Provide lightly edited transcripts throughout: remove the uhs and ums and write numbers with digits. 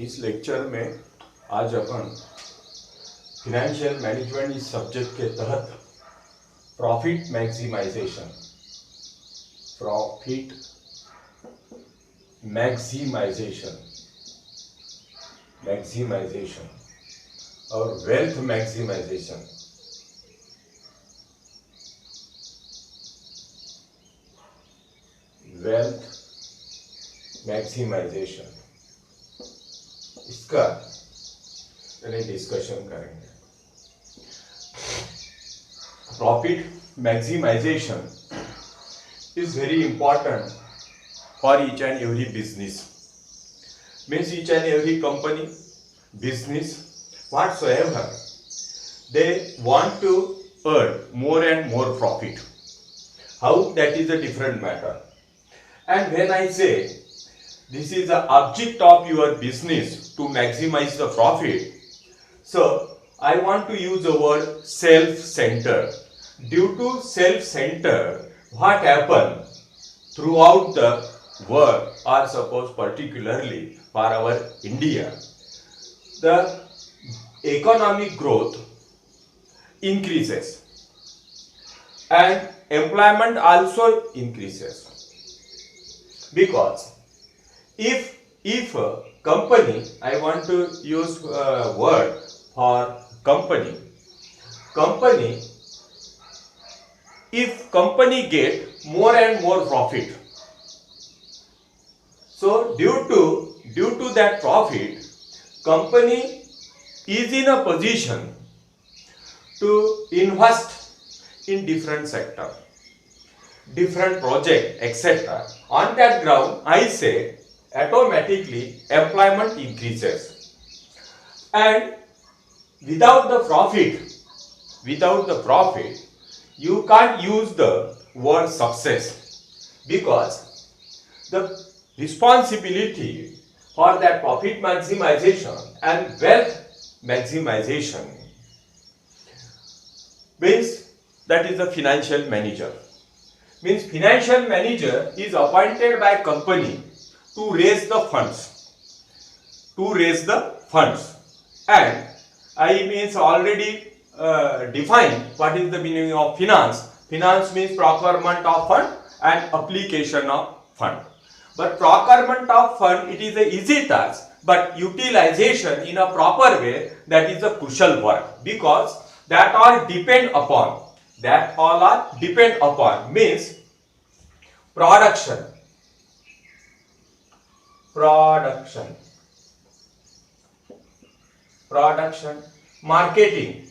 इस लेक्चर में आज अपन फिनेंशियल मैनेजमेंट इस सब्जेक्ट के तहत प्रॉफिट मैक्सिमाइजेशन मैक्सिमाइजेशन और वेल्थ मैक्सिमाइजेशन इसका डिस्कशन करेंगे। Profit maximization is very important for each and every business. Means each and every company, business, whatsoever, they want to earn more and more profit. How? That is a different matter. And when I say this is the object of your business to maximize the profit, so I want to use the word self-centered. Due to self-centered, what happened throughout the world, or suppose particularly for our India, the economic growth increases and employment also increases, because if a company, I want to use a word for company, if company get more and more profit, so due to that profit, company is in a position to invest in different sector, different project, etc. On that ground, I say automatically employment increases, and without the profit you can't use the word success, because the responsibility for that profit maximization and wealth maximization means that is the financial manager. Means financial manager is appointed by company to raise the funds, and I means already define what is the meaning of finance. Finance means procurement of fund and application of fund. But procurement of fund, it is a easy task, but utilization in a proper way, that is a crucial work, because that all depend upon means production, marketing,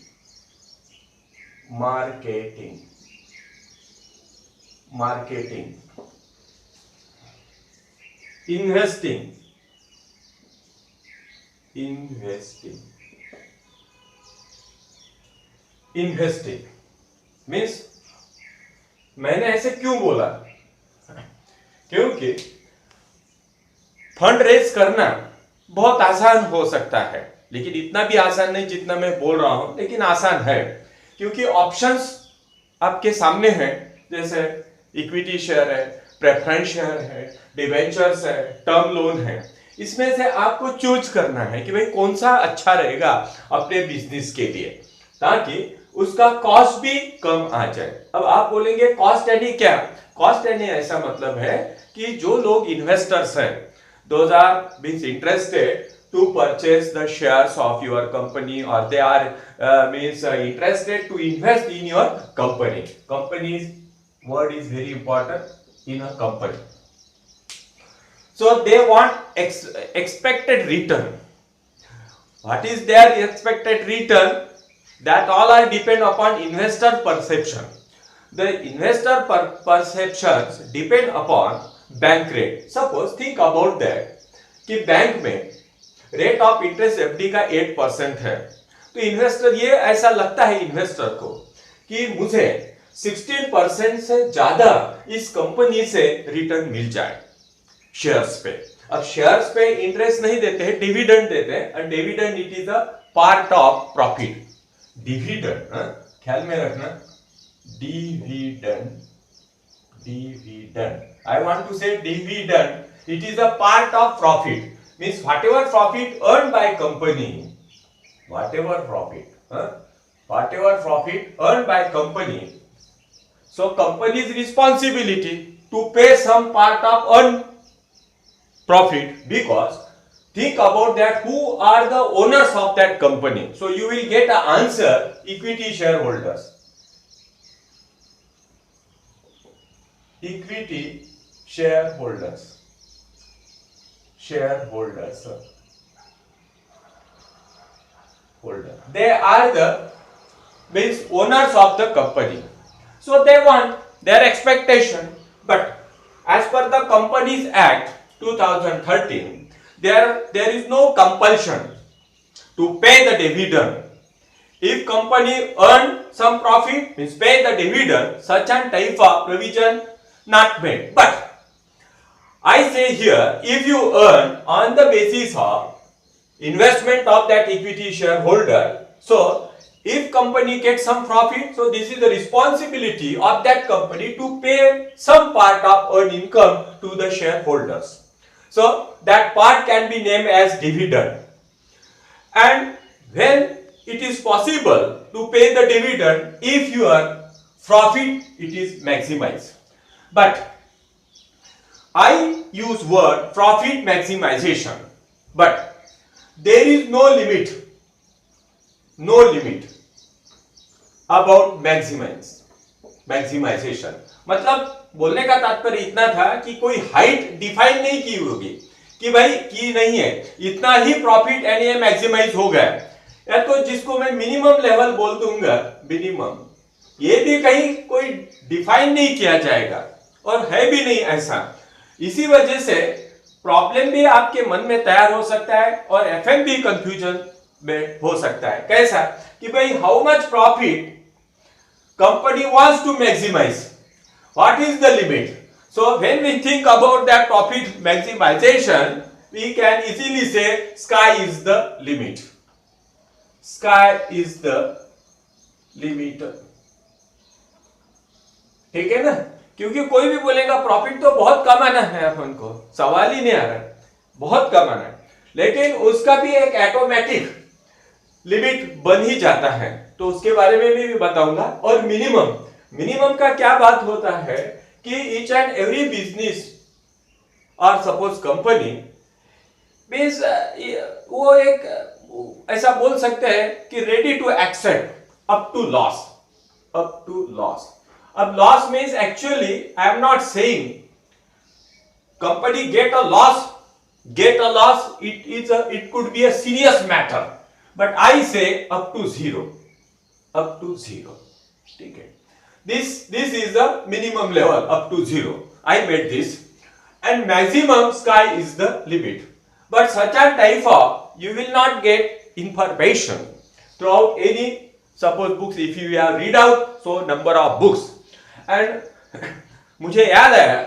investing means, मैंने ऐसे क्यों बोला? क्योंकि fund raise करना बहुत आसान हो सकता है, लेकिन इतना भी आसान नहीं जितना मैं बोल रहा हूं, लेकिन आसान है, क्योंकि ऑप्शंस आपके सामने हैं। जैसे इक्विटी शेयर है, प्रेफरेंस शेयर है, डिवेंचर्स है, टर्म लोन है। इसमें से आपको चूज करना है कि भाई कौन सा अच्छा रहेगा अपने बिजनेस के लिए, ताकि उसका कॉस्ट भी कम आ जाए। अब आप बोलेंगे कॉस्ट यानी क्या? कॉस्ट यानी ऐसा मतलब है कि जो लोग इन्वेस्टर्स हैं, those are means interested to purchase the shares of your company, or they are means interested to invest in your company. Company's word is very important in a company. So they want expected return. What is their expected return? That all are depend upon investor perception. The investor perceptions depend upon bank rate. Suppose think about that कि bank में rate of interest FD का 8% है, तो investor, ये ऐसा लगता है investor को कि मुझे 16% से ज्यादा इस कंपनी से रिटर्न मिल जाए शेयर्स पे। अब शेयर्स पे इंटरेस्ट नहीं देते हैं, डिविडेंड देते हैं, और dividend it is a part of profit. Dividend ख्याल में रखना, dividend, I want to say dividend, it is a part of profit, means whatever profit earned by company, whatever profit earned by company, so company's responsibility to pay some part of earned profit, because think about that, who are the owners of that company. So you will get an answer, equity shareholders. Equity shareholders. They are the means owners of the company. So they want their expectation, but as per the Companies Act 2013, there is no compulsion to pay the dividend. If company earn some profit, means pay the dividend, such a type of provision not made. But I say here, if you earn on the basis of investment of that equity shareholder, so if company gets some profit, so this is the responsibility of that company to pay some part of earned income to the shareholders. So that part can be named as dividend. And when it is possible to pay the dividend if your profit it is maximized. But I use word profit maximization, but there is no limit about maximization. मतलब बोलने का तात्पर्य इतना था कि कोई height define नहीं की होगी कि भाई की नहीं है, इतना ही प्रॉफिट यानी मैक्सिमाइज हो गया, या तो जिसको मैं मिनिमम लेवल बोल दूंगा मिनिमम, ये भी कहीं कोई डिफाइन नहीं किया जाएगा और है भी नहीं ऐसा. इसी वजह से प्रॉब्लम भी आपके मन में तैयार हो सकता है और एफएम भी कंफ्यूजन में हो सकता है. कैसा कि भाई how much profit company wants to maximise, what is the limit. So when we think about that profit maximisation, we can easily say sky is the limit. Sky is the limit. ठीक है ना, क्योंकि कोई भी बोलेगा profit तो बहुत कमाना है, अपन को सवाल ही नहीं आ रहा है, बहुत कमाना है, लेकिन उसका भी एक ऑटोमेटिक लिमिट बन ही जाता है, तो उसके बारे में भी बताऊंगा. और मिनिमम का क्या बात होता है कि ईच एंड एवरी बिजनेस और सपोज कंपनी मींस वो एक ऐसा बोल सकते हैं कि ready to accept up to loss. अब loss means actually I am not saying company get a loss, it could be a serious matter, but I say up to zero. ठीक है, this is the minimum level, up to zero. I made this, and maximum sky is the limit. But such a type of you will not get information throughout any suppose books. If you have read out so number of books. And मुझे याद आया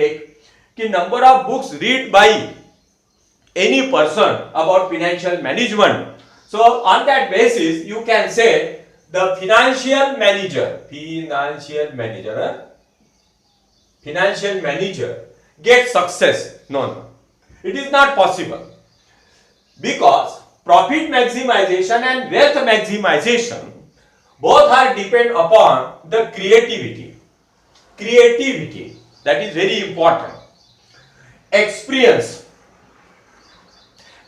एक कि number of books read by any person about financial management. So on that basis you can say the financial manager get success. No, it is not possible, because profit maximization and wealth maximization both are depend upon the creativity, that is very important, experience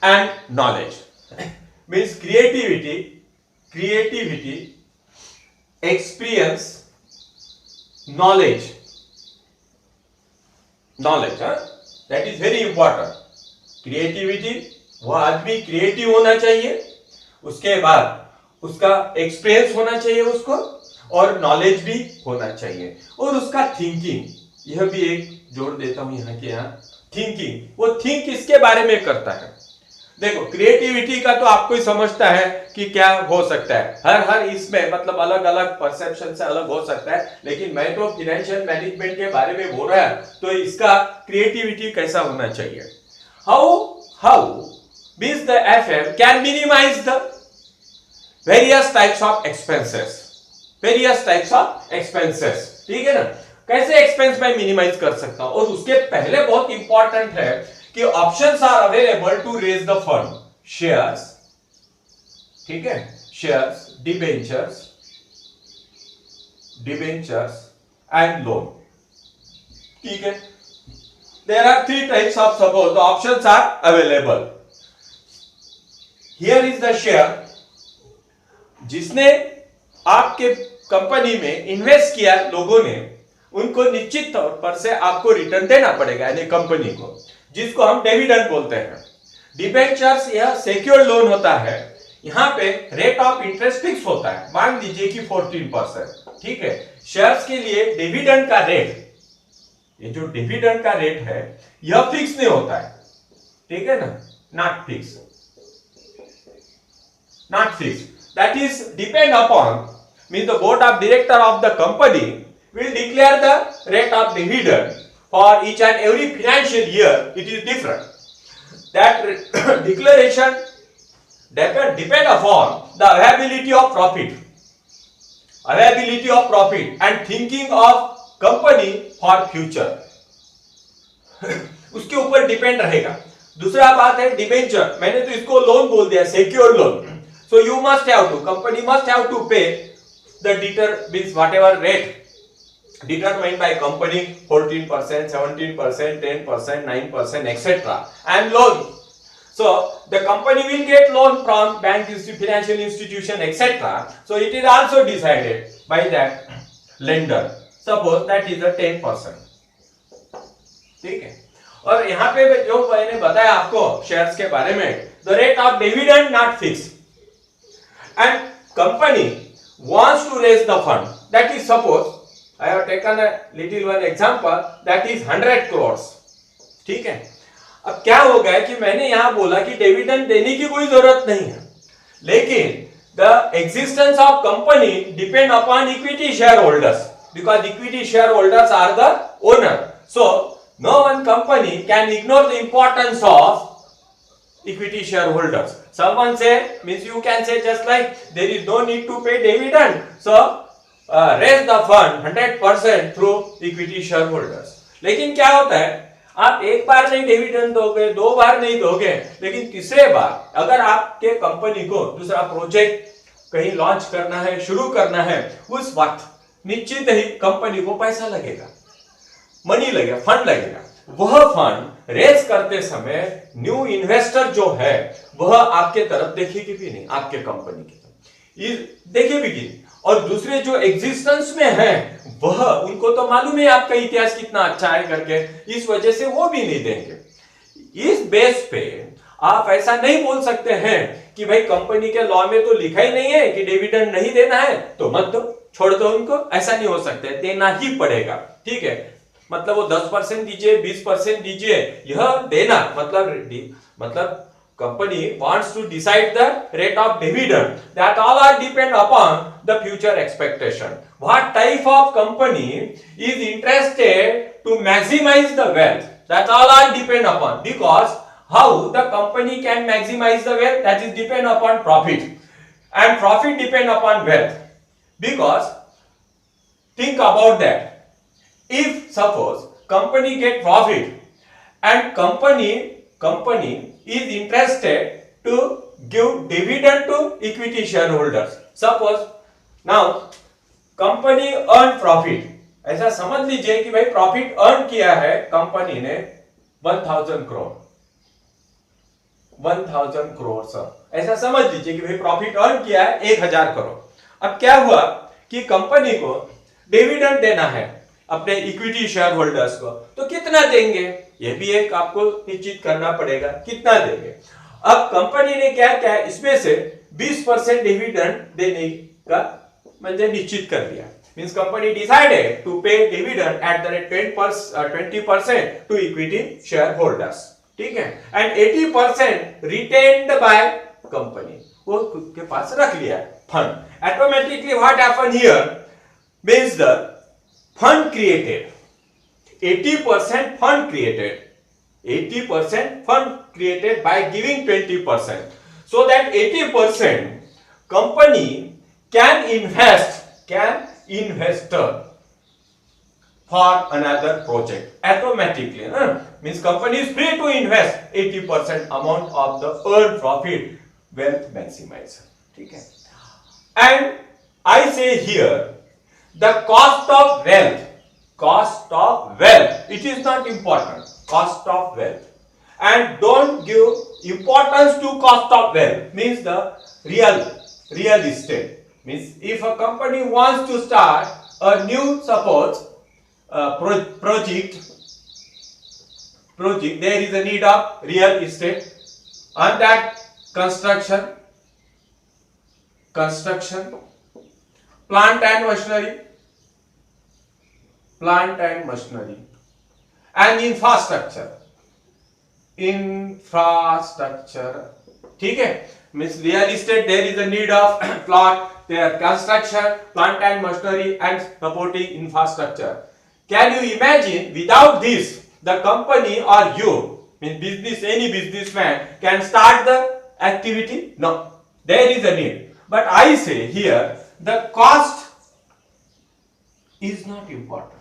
and knowledge. Means creativity, experience, knowledge, that is very important. Creativity, वो आदमी creative होना चाहिए, उसके बाद उसका experience होना चाहिए उसको, और नॉलेज भी होना चाहिए, और उसका थिंकिंग, यह भी एक जोड़ देता हूं यहाँ के यहाँ, थिंकिंग, वो थिंक किसके बारे में करता है. देखो क्रिएटिविटी का तो आपको ही समझता है कि क्या हो सकता है, हर इसमें मतलब अलग अलग परसेप्शन से अलग हो सकता है, लेकिन मैं तो फाइनेंशियल मैनेजमेंट के बारे में बोल रहा है, तो इसका क्रिएटिविटी कैसा होना चाहिए. How means the FM can minimize the various types of expenses. ठीक है ना, कैसे एक्सपेंस मैं मिनिमाइज कर सकता हूं. और उसके पहले बहुत इंपॉर्टेंट है कि options are available to raise the fund, shares, ठीक है, शेयर्स, डिबेंचर्स एंड लोन, ठीक है। There are three types of support. The options are available. Here is the share. जिसने आपके कंपनी में इन्वेस्ट किया लोगों ने, उनको निश्चित तौर पर से आपको रिटर्न देना पड़ेगा, यानी कंपनी को, जिसको हम डिविडेंड बोलते हैं। डिबेंचर्स यह सिक्योर्ड लोन होता है, यहाँ पे रेट ऑफ इंटरेस्ट फिक्स होता है, मान लीजिए कि 14%, ठीक है। शेयर्स के लिए डिविडेंड का रेट, ये जो डिविडेंड का रेट है यह फिक्स नहीं होता है, ठीक है ना, not fix, that is depend upon, mean the board of director of the company will declare the rate of dividend for each and every financial year. It is different. That declaration depend upon the availability of profit and thinking of company for future. उसके ऊपर depend रहेगा। दूसरा बात है debenture, मैंने तो इसको loan बोल दिया, secured loan. So you must have to, company must have to pay the means whatever rate determined by company, 14%, 17%, 10%, 9%, etc. and loan. So the company will get loan from bank, financial institution, etc. So it is also decided by that lender. Suppose that is a 10%. ठीक है। और यहाँ पे जो मैंने बताया आपको shares के बारे में, the rate of dividend not fixed, and company wants to raise the fund. That is, suppose I have taken a little one example, that is 100 crores, ठीक है। अब क्या हो गया कि मैंने यहां बोला कि डिविडेंड देने की कोई जरूरत नहीं है, लेकिन the existence of company depend upon equity shareholders, because equity shareholders are the owner. So no one company can ignore the importance of equity shareholders. Someone say, means you can say just like there is no need to pay dividend, so raise the fund 100% through equity shareholders. लेकिन क्या होता है, आप एक बार नहीं dividend दोगे, दो बार नहीं दोगे, लेकिन तीसरे बार अगर आपके कंपनी को दूसरा प्रोजेक्ट कहीं लॉन्च करना है, शुरू करना है, उस वक्त निश्चित ही कंपनी को पैसा लगेगा, मनी लगेगा, फंड लगेगा। वह फंड रेज करते समय न्यू इन्वेस्टर जो है वह आपके तरफ देखेगी भी नहीं, आपके कंपनी की तरफ देखेगी भी नहीं, और दूसरे जो एग्जिस्टेंस में है वह, उनको तो मालूम है आपका इतिहास कितना अच्छा है करके, इस वजह से वो भी नहीं देंगे। इस बेस पे आप ऐसा नहीं बोल सकते हैं कि भाई कंपनी के लॉ में तो लिखा ही नहीं है कि डिविडेंड नहीं देना है तो मत दो, छोड़ दो उनको, ऐसा नहीं हो सकता है, देना ही पड़ेगा, ठीक है। मतलब वो 10% दीजिए, 20% दीजिए, यह देना मतलब company wants to decide the rate of dividend, that all are depend upon the future expectation. What type of company is interested to maximize the wealth, that all are depend upon, because how the company can maximize the wealth, that is depend upon profit, and profit depend upon wealth. Because think about that, if suppose company get profit and company is interested to give dividend to equity shareholders, suppose now company earn profit, ऐसा समझ लीजिए कि भाई profit earn किया है company ने 1000 crore sir, ऐसा समझ लीजिए कि भाई प्रॉफिट अर्न किया है 1000 करोड़। अब क्या हुआ कि कंपनी को डिविडेंड देना है अपने इक्विटी शेयर होल्डर्स को, तो कितना देंगे ये भी एक आपको निश्चित करना पड़ेगा, कितना देंगे। अब कंपनी ने क्या क्या इसमें से 20% डिविडेंड देने का म्हणजे निश्चित कर दिया, means company decided to pay dividend at the rate 20% to equity share holders, ठीक है, एंड 80% रिटेन्ड बाय कंपनी, वो खुद के पास रख लिया fund. Automatically what happen here, means the fund created, 80% fund created by giving 20%, so that 80% company can invest for another project automatically, means company is free to invest 80% amount of the earned profit, wealth maximizer. ठीक है? And I say here the cost of wealth, it is not important. Cost of wealth, and don't give importance to cost of wealth, means the real estate. Means if a company wants to start a new, suppose project, there is a need of real estate, on that construction, plant and machinery, and infrastructure. ठीक है? Means real estate, there is a need of plot, there construction, plant and machinery, and supporting infrastructure. Can you imagine without this the company or you, means business, any businessman can start the activity? No, there is a need. But I say here the cost is not important.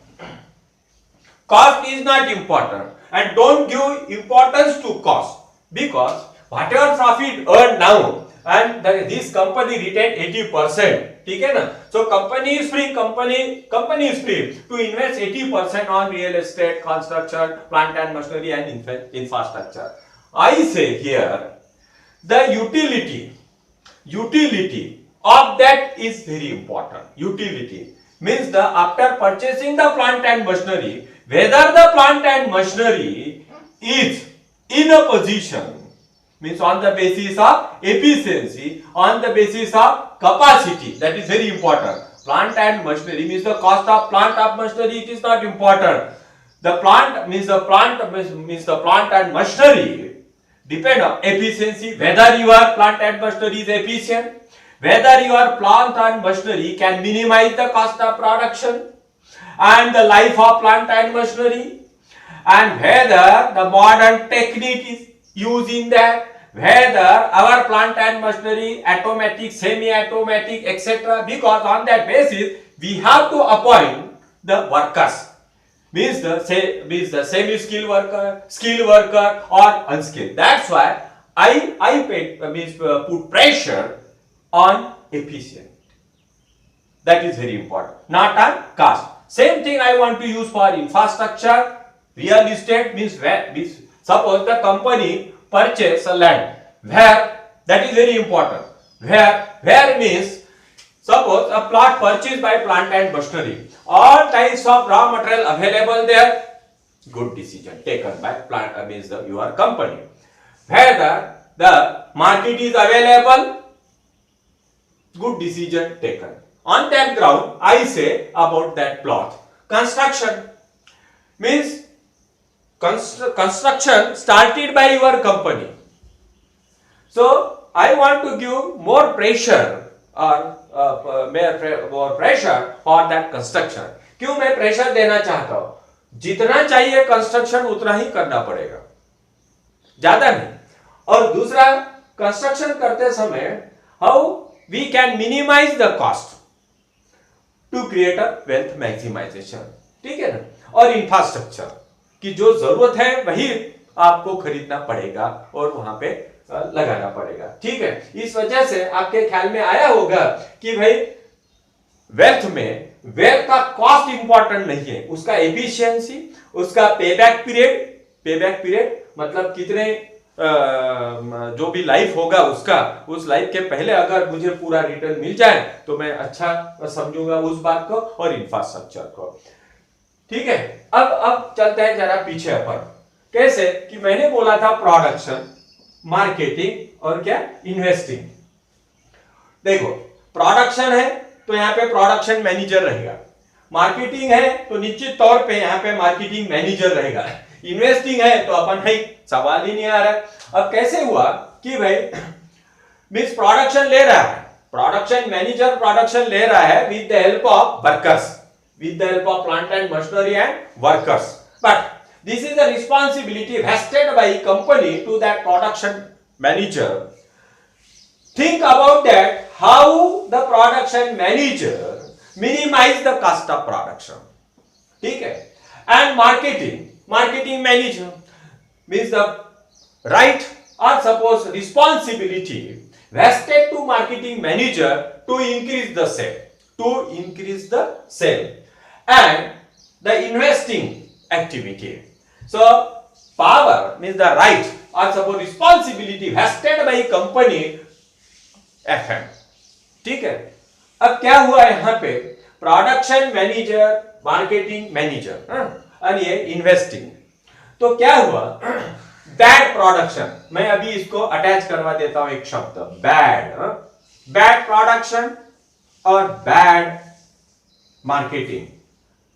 Cost is not important, and don't give importance to cost, because whatever profit earned now and this company retain 80%. ठीक है ना? So company is free to invest 80% on real estate, construction, plant and machinery, and infrastructure. I say here the utility of that is very important. Utility means the after purchasing the plant and machinery, whether the plant and machinery is in a position, means on the basis of efficiency, on the basis of capacity, that is very important. Plant and machinery means the cost of plant of machinery, it is not important. The plant means the plant and machinery depend on efficiency, whether your plant and machinery is efficient, whether your plant and machinery can minimize the cost of production and the life of plant and machinery, and whether the modern technique is used in that, whether our plant and machinery automatic, semi-automatic, etc. Because on that basis we have to appoint the workers, means the semi-skilled worker, skilled worker, or unskilled. That's why I put pressure on efficient. That is very important, not on cost. Same thing I want to use for infrastructure. Real estate means suppose the company purchase a land, where, that is very important, where means suppose a plot purchased by plant and machinery, all types of raw material available there, good decision taken by plant, means your company. Whether the market is available, good decision taken. On that ground, I say about that plot. Construction means construction started by your company. So I want to give more pressure or more pressure on that construction. क्यों मैं pressure देना चाहता हूं? जितना चाहिए construction उतना ही करना पड़ेगा, ज्यादा नहीं. और दूसरा, कंस्ट्रक्शन करते समय how we can minimize the cost to create a wealth maximization. ठीक है ना? और इंफ्रास्ट्रक्चर की जो जरूरत है वही आपको खरीदना पड़ेगा और वहां पे लगाना पड़ेगा. ठीक है? इस वजह से आपके ख्याल में आया होगा कि भाई वेल्थ का कॉस्ट इंपॉर्टेंट नहीं है, उसका एफिशिएंसी, उसका पेबैक पीरियड मतलब कितने जो भी लाइफ होगा उसका, उस लाइफ के पहले अगर मुझे पूरा रिटर्न मिल जाए तो मैं अच्छा समझूंगा उस बात को, और इंफ्रास्ट्रक्चर को. ठीक है? अब चलते हैं जरा पीछे पर. कैसे कि मैंने बोला था प्रोडक्शन, मार्केटिंग और क्या, इन्वेस्टिंग. देखो, प्रोडक्शन है तो यहाँ पे प्रोडक्शन मैनेजर रहेगा, मार्केटिंग है तो निश्चित तौर पे यहाँ पे मार्केटिंग मैनेजर रहेगा, इन्वेस्टिंग है तो अपन है, सवाल ही नहीं आ रहा. अब कैसे हुआ कि भाई मींस प्रोडक्शन ले रहा है, प्रोडक्शन मैनेजर प्रोडक्शन ले रहा है with the help of workers, with the help of plant and machinery and workers. But this is the responsibility vested by company to that production manager. Think about that, how the production manager minimize the cost of production. ठीक है? And marketing manager, means the right or suppose responsibility vested to marketing manager to increase the sale and the investing activity. So power means the right or suppose responsibility vested by company FM. ठीक है, अब क्या हुआ यहां पे, production manager, marketing manager और ये investing, तो क्या हुआ, बैड प्रोडक्शन, मैं अभी इसको अटैच करवा देता हूं एक शब्द, बैड प्रोडक्शन और bad marketing,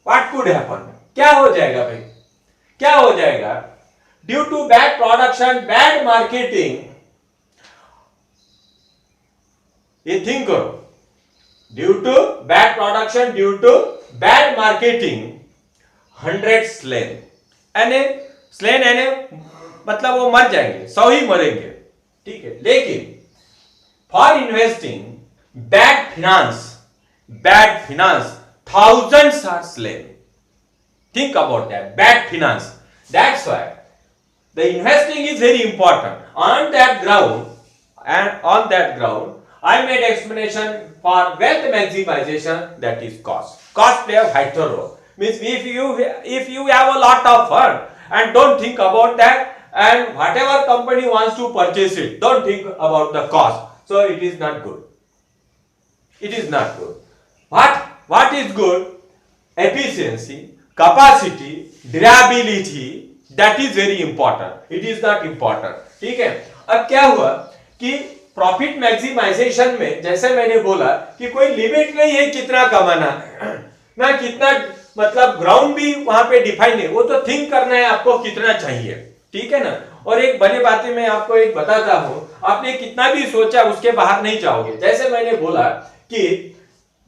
what could happen, क्या हो जाएगा भाई, क्या हो जाएगा, due to bad production, bad marketing, ये थिंक करो, due to bad production, due to bad marketing, 100 स्लेन, यानी मतलब वो मर जाएंगे, 100 ही मरेंगे, ठीक है, लेकिन for investing bad finance, thousands are slain. Think about that, bad finance. That's why the investing is very important. On that ground, I made explanation for wealth maximization, that is cost. Cost play a vital role. Means if you have a lot of fund and don't think about that, and whatever company wants to purchase it, don't think about the cost. So it is not good. It is not good. What is good? Efficiency, capacity, durability, that is very important. It is not important. ठीक है, अब क्या हुआ कि profit maximisation में जैसे मैंने बोला कि कोई लिमिट नहीं है कितना कमाना ना, कितना मतलब ग्राउंड भी वहां पे डिफाइन है, वो तो थिंक करना है आपको कितना चाहिए, ठीक है ना। और एक बड़ी बातें मैं आपको एक बताता हूं, आपने कितना भी सोचा उसके बाहर नहीं जाओगे। जैसे मैंने बोला कि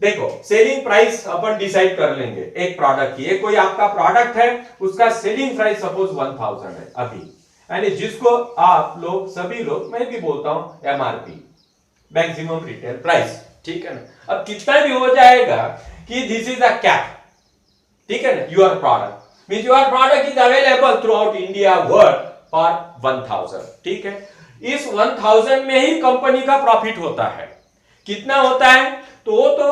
देखो सेलिंग प्राइस अपन डिसाइड कर लेंगे एक प्रोडक्ट की, एक कोई आपका प्रोडक्ट है उसका सेलिंग प्राइस सपोज 1000 है अभी, यानी जिसको आप लोग सभी लोग, मैं भी बोलता हूं एमआरपी, मैक्सिमम रिटेल प्राइस, ठीक है ना। अब कितना भी हो जाएगा कि दिस इज अ कैप, ठीक है ना। Your product means your product is available through out India world for 1000, ठीक है। इस 1000 में ही कंपनी का प्रॉफिट होता है, कितना होता है तो वो तो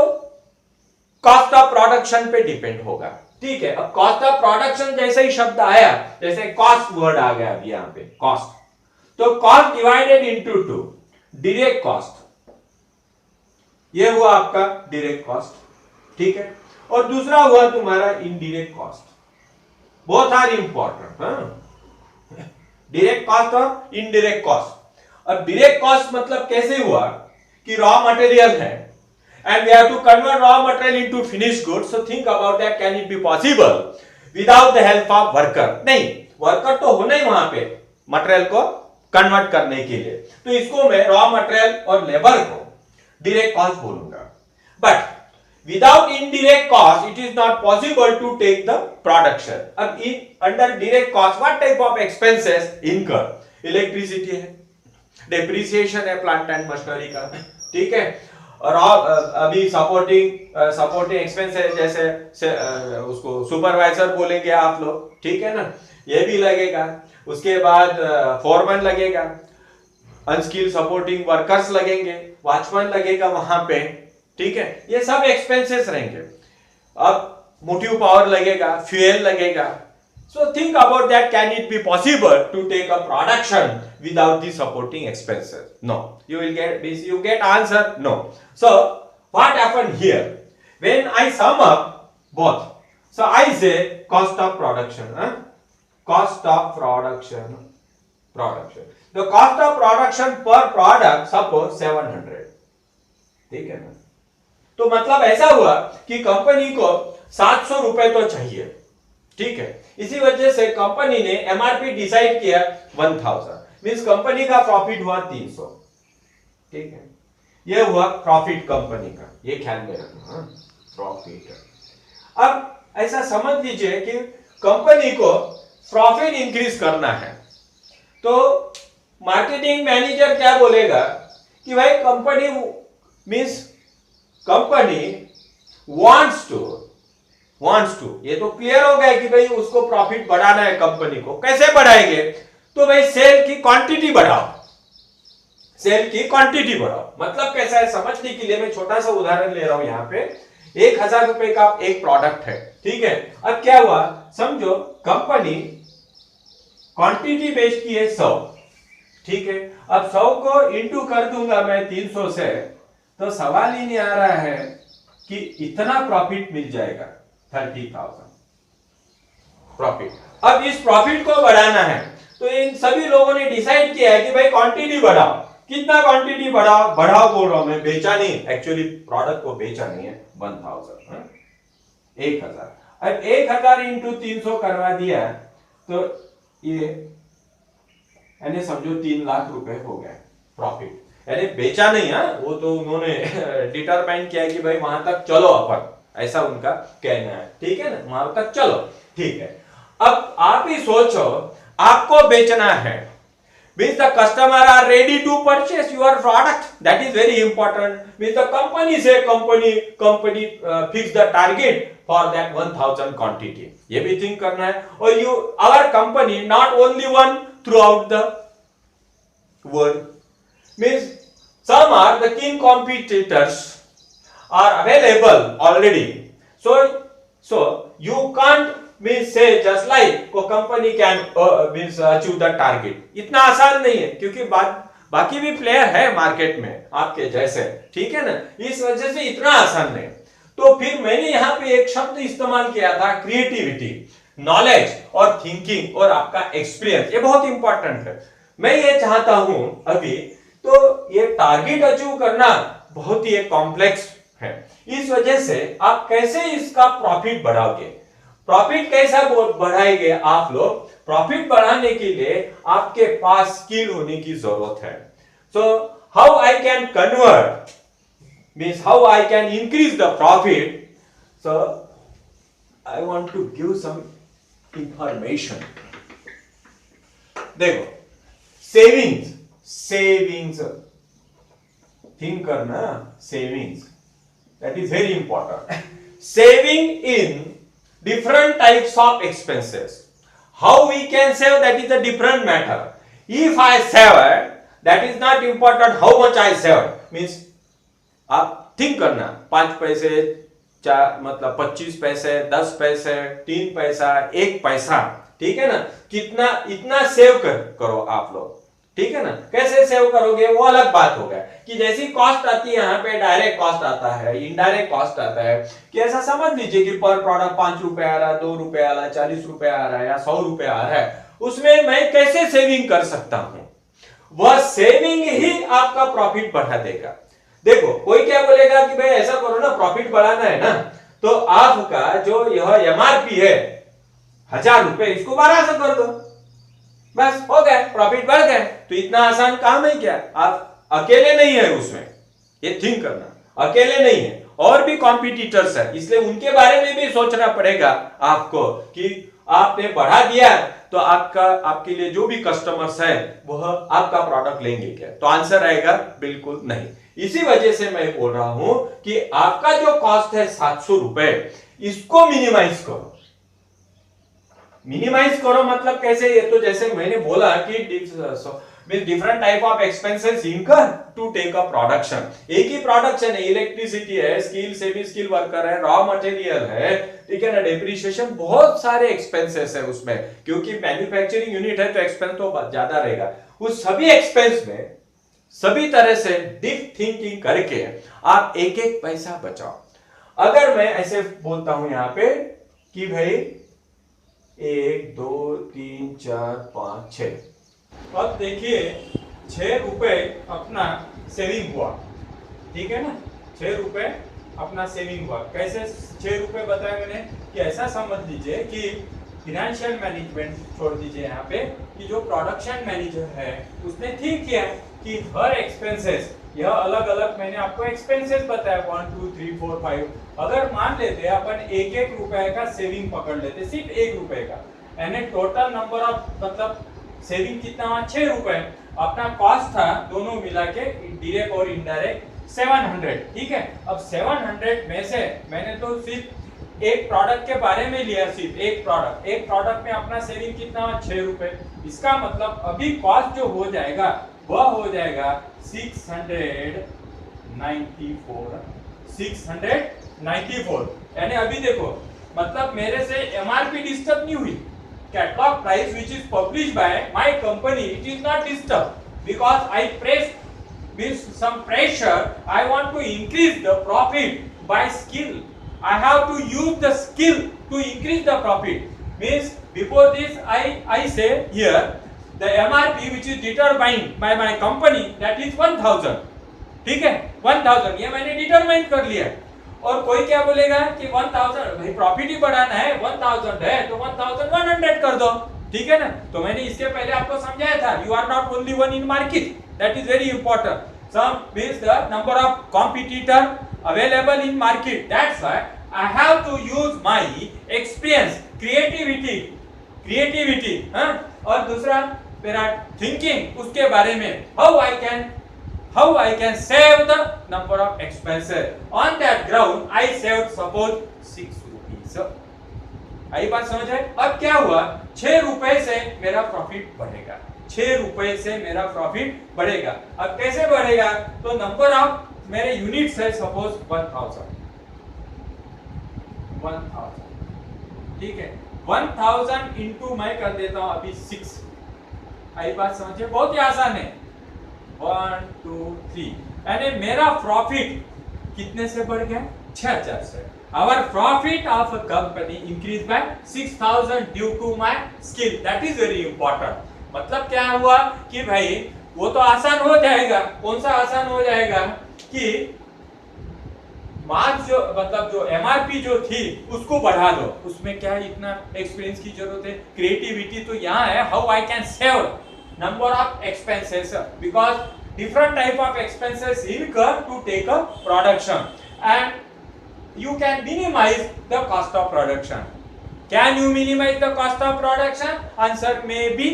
कॉस्ट ऑफ प्रोडक्शन पे डिपेंड होगा, ठीक है। अब कॉस्ट ऑफ प्रोडक्शन जैसे ही शब्द आया, जैसे कॉस्ट वर्ड आ गया अभी यहां पे कॉस्ट, तो cost divided into 2, direct cost, ये हुआ आपका डायरेक्ट कॉस्ट, ठीक है। और दूसरा हुआ तुम्हारा indirect cost, both are important, direct cost और इनडायरेक्ट कॉस्ट। अब डायरेक्ट कॉस्ट मतलब कैसे हुआ कि रॉ मटेरियल है and we have to convert raw material into finished goods, so think about that, can it be possible without the help of worker? नहीं, worker तो होना ही वहां पे मटेरियल को कन्वर्ट करने के लिए, तो इसको मैं रॉ मटेरियल और लेबर को डायरेक्ट कॉस्ट बोलूंगा। But without indirect cost it is not possible to take the production. अब under direct cost what type of expenses incur, electricity है, डेप्रिसिएशन है प्लांट एंड मशीनरी का, ठीक है। और अभी सपोर्टिंग एक्सपेंस है, जैसे उसको सुपरवाइजर बोलेंगे आप लोग, ठीक है ना, ये भी लगेगा। उसके बाद फोरमैन लगेगा, अनस्किल्ड सपोर्टिंग वर्कर्स लगेंगे, वॉचमैन लगेगा वहां पे, ठीक है, ये सब एक्सपेंसेस रहेंगे। अब मोटिव पावर लगेगा, फ्यूल लगेगा। So think about that, can it be possible to take a production without the supporting expenses? No. You get answer no. So what happened here? When I sum up both, so I say cost of production, cost of production. The cost of production per product suppose 700, ठीक है ना। तो मतलब ऐसा हुआ कि company को 700 रुपए तो चाहिए, ठीक है। इसी वजह से कंपनी ने एमआरपी डिसाइड किया 1000, मींस कंपनी का प्रॉफिट हुआ 300, ठीक है। यह हुआ प्रॉफिट कंपनी का, ये ख्याल में रखना, प्रॉफिट। अब ऐसा समझ लीजिए कि कंपनी को प्रॉफिट इंक्रीज करना है, तो मार्केटिंग मैनेजर क्या बोलेगा कि भाई company means company wants to, ये तो क्लियर हो गया कि भाई उसको प्रॉफिट बढ़ाना है कंपनी को। कैसे बढ़ाएंगे? तो भाई सेल की क्वांटिटी बढ़ाओ, सेल की क्वांटिटी बढ़ाओ। मतलब कैसा है समझने के लिए मैं छोटा सा उदाहरण ले रहा हूं यहां पे। 1000 रुपए का एक प्रोडक्ट है, ठीक है। अब क्या हुआ, समझो कंपनी क्वांटिटी बेचती है 100, ठीक है। अब 100 को इंटू कर दूंगा मैं 300 से, तो सवाल ही नहीं आ रहा है कि इतना प्रॉफिट मिल जाएगा, 30,000 प्रॉफिट। अब इस प्रॉफिट को बढ़ाना है, तो इन सभी लोगों ने डिसाइड किया है कि भाई क्वांटिटी बढ़ाओ। कितना क्वांटिटी बढ़ाओ, बढ़ाओ बोल रहा हूं मैं, बेचा नहीं, एक्चुअली प्रोडक्ट को बेचा नहीं है। 1000 1000। अब 1000 इंटू 300 करवा दिया, तो ये यानी समझो 3 लाख रुपए हो गए प्रॉफिट। यानी बेचा नहीं है, वो तो उन्होंने डिटरमाइन किया कि भाई वहां तक चलो अपन, ऐसा उनका कहना है, ठीक है ना, वहां तक चलो, ठीक है। अब आप ही सोचो, आपको बेचना है, means the customer are ready to purchase your product, that is very important, means the company fix the target for that 1000 quantity, ये भी थिंक करना है। और our company not only one throughout the world, means some are the keen competitors are available already, so you can't means say just like को company can means achieve the target, इतना आसान नहीं है, क्योंकि बाकी भी प्लेयर है market में आपके जैसे, ठीक है ना, इस वजह से इतना आसान नहीं। तो फिर मैंने यहाँ पे एक शब्द इस्तेमाल किया था, क्रिएटिविटी, नॉलेज और थिंकिंग और आपका एक्सपीरियंस, ये बहुत इंपॉर्टेंट है। मैं ये चाहता हूं अभी, तो ये टारगेट अचीव करना बहुत ही कॉम्प्लेक्स है, इस वजह से आप कैसे इसका प्रॉफिट बढ़ाओगे, प्रॉफिट कैसा बढ़ाएंगे आप लोग। प्रॉफिट बढ़ाने के लिए आपके पास स्किल होने की जरूरत है। So how I can convert, means how I can increase the profit. So I want to give some information. देखो, सेविंग्स थिंक करना, savings, that is very important. Saving in different types of expenses, how we can save, that is a different matter. If I save, that is not important how much I save, means आप think करना, 5 पैसे, 4 मतलब 25 पैसे, 10 पैसे, 3 पैसा, 1 पैसा, ठीक है ना, कितना इतना सेव करो आप लोग, ठीक है ना। कैसे सेव करोगे वो अलग बात होगा, कि जैसी कॉस्ट आती है यहाँ पे, डायरेक्ट कॉस्ट आता है, इनडायरेक्ट कॉस्ट आता है, कि ऐसा समझ लीजिए कि पर प्रोडक्ट 5 रुपए आ रहा है, 2 रुपए आ रहा है, 40 रुपए आ रहा है या 100 रुपए आ रहा है, उसमें मैं कैसे सेविंग कर सकता हूं, वह सेविंग ही आपका प्रॉफिट बढ़ा देगा। देखो, कोई क्या बोलेगा कि भाई ऐसा करो ना, प्रॉफिट बढ़ाना है ना, तो आपका जो यह एमआरपी है 1000 रुपए, इसको 1200 कर दो, बस हो गया, प्रॉफिट बढ़ गया। तो इतना आसान काम है क्या? आप अकेले नहीं है उसमें, ये थिंक करना, अकेले नहीं है, और भी कॉम्पिटिटर्स है, इसलिए उनके बारे में भी सोचना पड़ेगा आपको कि आपने बढ़ा दिया तो आपके लिए जो भी कस्टमर्स है वह आपका प्रोडक्ट लेंगे क्या? तो आंसर आएगा बिल्कुल नहीं। इसी वजह से मैं बोल रहा हूं कि आपका जो कॉस्ट है 700 रुपए, इसको मिनिमाइज करो। मिनिमाइज करो मतलब कैसे? ये तो जैसे मैंने बोला कि डिफरेंट टाइप ऑफ एक्सपेंसेस इनकर टू टेक अ प्रोडक्शन। एक ही प्रोडक्शन है, इलेक्ट्रिसिटी है, स्किल सेमी स्किल वर्कर है, रॉ मटेरियल है, ठीक है ना, डेप्रिसिएशन, बहुत सारे एक्सपेंसेस है उसमें, क्योंकि मैन्युफैक्चरिंग यूनिट है तो एक्सपेंस तो ज्यादा रहेगा। उस सभी एक्सपेंस में सभी तरह से डीप थिंकिंग करके आप एक एक पैसा बचाओ। अगर मैं ऐसे बोलता हूं यहां पे कि भाई 1 2 3 4 5 6, अब देखिए 6 रुपए अपना सेविंग हुआ, ठीक है ना, 6 रुपए अपना सेविंग हुआ। कैसे 6 रुपए बताया मैंने कि ऐसा समझ लीजिए कि फिनेंशियल मैनेजमेंट छोड़ दीजिए यहाँ पे, कि जो प्रोडक्शन मैनेजर है उसने ठीक किया कि हर एक्सपेंसेस, यह अलग अलग मैंने आपको एक्सपेंसेस बताया 1 2 3 4 5, अगर मान लेते अपन 1 रुपए का सेविंग पकड़ लेते, सिर्फ 1 रुपए का, यानी टोटल नंबर ऑफ मतलब सेविंग कितना हुआ 6 रुपए। अपना कॉस्ट था दोनों मिला के डायरेक्ट और इनडायरेक्ट 700, ठीक है। अब 700 में से मैंने तो सिर्फ एक प्रोडक्ट के बारे में लिया, सिर्फ एक प्रोडक्ट में अपना सेविंग कितना, 6 रुपए। इसका मतलब अभी कॉस्ट जो हो जाएगा वह हो जाएगा 694। यानी अभी देखो, मतलब मेरे से एमआरपी डिस्टर्ब नहीं हुई। Catalogue price which is publish by my company, it is not disturb because I press means some pressure. I want to increase the profit by skill. I have to use the skill to increase the profit. Means before this I say here the MRP which is determined by my company, that is 1000. ठीक है, 1000 ये मैंने determine कर लिया। और कोई क्या बोलेगा कि 1000 भाई प्रॉफिट ही बढ़ाना है, 1000 है तो 1100 कर दो, ठीक है ना। तो मैंने इसके पहले आपको समझाया था, you are not only one in market, that is very important. Some means the number of competitor available in market. That's why I have to use my experience, creativity, हाँ। और दूसरा मेरा thinking उसके बारे में, how I can save the number of expenses. On that ground I saved suppose 6 rupees. आई बात समझ है। अब क्या हुआ, 6 रुपए से मेरा प्रॉफिट बढ़ेगा, 6 रुपए से मेरा प्रॉफिट बढ़ेगा। अब कैसे बढ़ेगा, तो नंबर ऑफ मेरे यूनिट्स है सपोज 1000, ठीक है। 1000 इंटू मैं कर देता हूं अभी 6। आई बात समझे, बहुत ही आसान है। 1 2 3 यानी मेरा प्रॉफिट कितने से बढ़ गया, 6000 से। Our profit of a company increased by 6000 due to my skill. That is very important. मतलब क्या हुआ कि भाई वो तो आसान हो जाएगा। कौन सा आसान हो जाएगा कि मार्क्स जो मतलब जो एमआरपी जो थी उसको बढ़ा दो, उसमें क्या इतना एक्सपीरियंस की जरूरत है, क्रिएटिविटी तो यहाँ है। How I can save number of expenses because different type of expenses income to take a production and you can minimize the cost of production. Can you minimize the cost of production? Answer maybe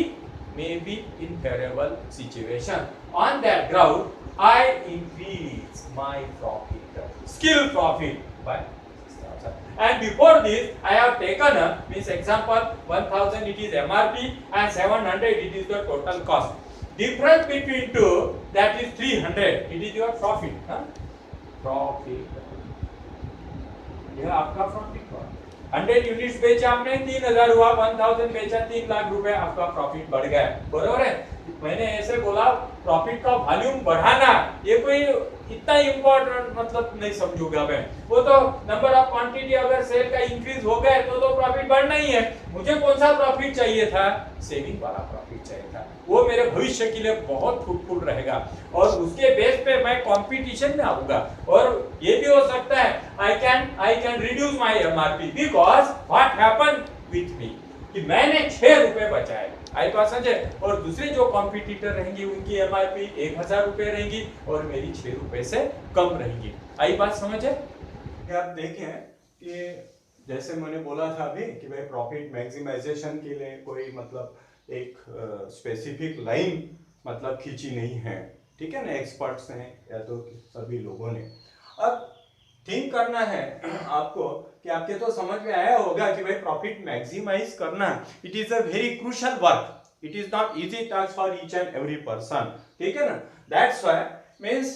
in favorable situation. On that ground, I increase my profit, skill profit by 6000. And before this, I have taken a means example 1000 it is MRP and 700 it is the total cost. Difference between two, that is 300. It is your profit. Huh? Profit. यह आपका profit हुआ। 100 units बेचे आपने 3000 हुआ, 1000 बेचा 3 लाख रुपए, आपका profit बढ़ गया, बरोबर है। मैंने ऐसे बोला प्रॉफिट का वॉल्यूम बढ़ाना ये कोई इतना इंपॉर्टेंट मतलब नहीं समझूंगा मैं। वो तो नंबर ऑफ क्वांटिटी अगर सेल का इंक्रीज हो गया तो प्रॉफिट बढ़ना ही है। मुझे कौन सा प्रॉफिट चाहिए था, सेविंग वाला प्रॉफिट चाहिए था। वो मेरे भविष्य के लिए बहुत फ्रूटफुल रहेगा और उसके बेस पे मैं कंपटीशन में आऊंगा। और ये भी हो सकता है I can reduce my MRP because what happened with me कि मैंने 6 रुपए बचाए। आई बात समझे। और दूसरे जो कॉम्पिटिटर रहेंगे उनकी एमआरपी 1000 रुपए रहेंगी और मेरी 6 रुपए से कम रहेंगी। आई बात समझे। आप देखें कि जैसे मैंने बोला था अभी कि भाई प्रॉफिट मैक्सिमाइजेशन के लिए कोई मतलब एक स्पेसिफिक लाइन मतलब खींची नहीं है, ठीक है ना, एक्सपर्ट्स हैं या तो सभी लोगों ने। अब थिंक करना है आपको कि आपके तो समझ में आया होगा कि भाई प्रॉफिट मैक्सिमाइज करना it is a very crucial work, it is not easy task for each and every person, ठीक है ना। That's why means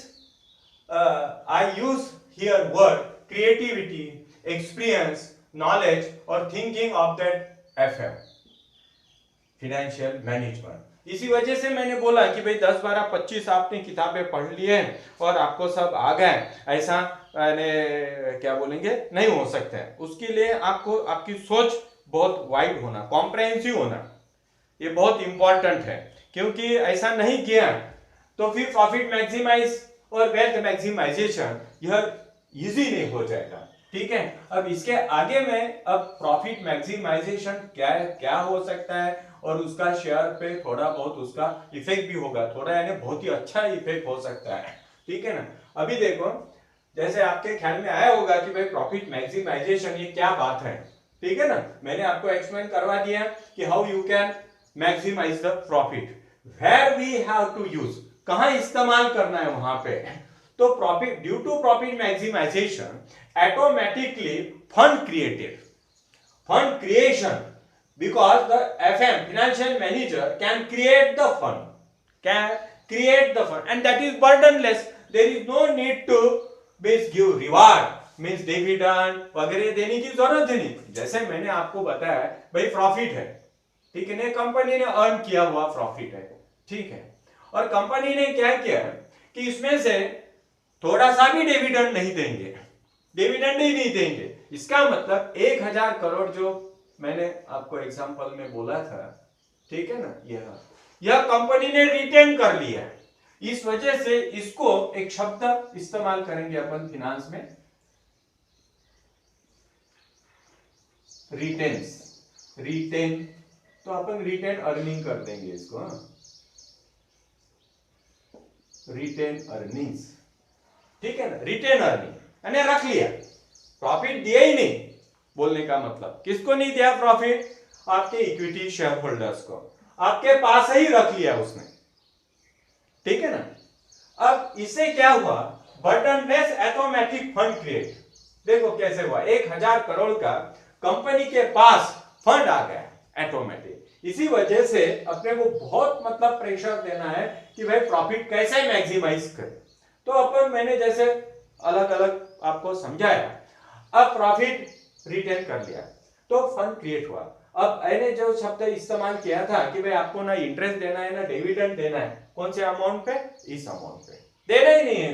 I use here word creativity, experience, knowledge और thinking of that FM financial management. इसी वजह से मैंने बोला कि भाई 10 12 25 आपने किताबें पढ़ ली हैं और आपको सब आ गए, ऐसा क्या बोलेंगे नहीं हो सकता है। उसके लिए आपको आपकी सोच बहुत वाइड होना, कॉम्प्रहेंसिव होना, ये बहुत इंपॉर्टेंट है। क्योंकि ऐसा नहीं किया तो फिर प्रॉफिट मैक्सिमाइज और वेल्थ मैक्सिमाइजेशन यह इजी नहीं हो जाएगा, ठीक है। अब इसके आगे में अब प्रॉफिट मैक्सिमाइजेशन क्या हो सकता है और उसका शेयर पे थोड़ा बहुत उसका इफेक्ट भी होगा, थोड़ा यानी बहुत ही अच्छा इफेक्ट हो सकता है, ठीक है ना। अभी देखो जैसे आपके ख्याल में आया होगा कि भाई प्रॉफिट मैक्सिमाइजेशन ये क्या बात है, ठीक है ना। मैंने आपको एक्सप्लेन करवा दिया कि how you can maximize the profit, where we have to use, कहां इस्तेमाल करना है वहां पे। तो profit due to profit maximization automatically fund creation, because the FM financial manager can create the fund, and that is burdenless. There is no need to give reward, means dividend वगैरह देने की जरूरत ही नहीं। जैसे मैंने आपको बताया भाई प्रॉफिट है, ठीक है ना, कंपनी ने अर्न किया हुआ प्रॉफिट है, ठीक है, और कंपनी ने क्या किया कि इसमें से थोड़ा सा भी डिविडेंड नहीं देंगे, डिविडेंड ही नहीं देंगे। इसका मतलब 1000 करोड़ जो मैंने आपको एग्जांपल में बोला था, ठीक है ना, यह कंपनी ने रिटेन कर लिया है। इस वजह से इसको एक शब्द इस्तेमाल करेंगे अपन फिनांस में, रिटेन, तो अपन रिटेन अर्निंग कर देंगे इसको, रिटेन अर्निंग्स, ठीक है ना, रिटेन अर्निंग यानी रख लिया, प्रॉफिट दिया ही नहीं। बोलने का मतलब किसको नहीं दिया प्रॉफिट? आपके इक्विटी शेयर होल्डर्स को, आपके पास ही रख लिया उसने, ठीक है ना। अब इससे क्या हुआ? बर्डनलेस ऑटोमेटिक फंड क्रिएट। देखो कैसे हुआ, 1000 करोड़ का कंपनी के पास फंड आ गया ऑटोमेटिक। इसी वजह से अपने को बहुत मतलब प्रेशर देना है कि भाई प्रॉफिट कैसे मैक्सिमाइज करें। तो अपन मैंने जैसे अलग अलग आपको समझाया, अब प्रॉफिट रिटेन कर लिया तो फंड क्रिएट हुआ। अब मैंने जो शब्द इस्तेमाल किया था कि भाई आपको ना इंटरेस्ट देना है ना डिविडेंड देना है, कौन से अमाउंट पे? इस अमाउंट पे देना ही नहीं है,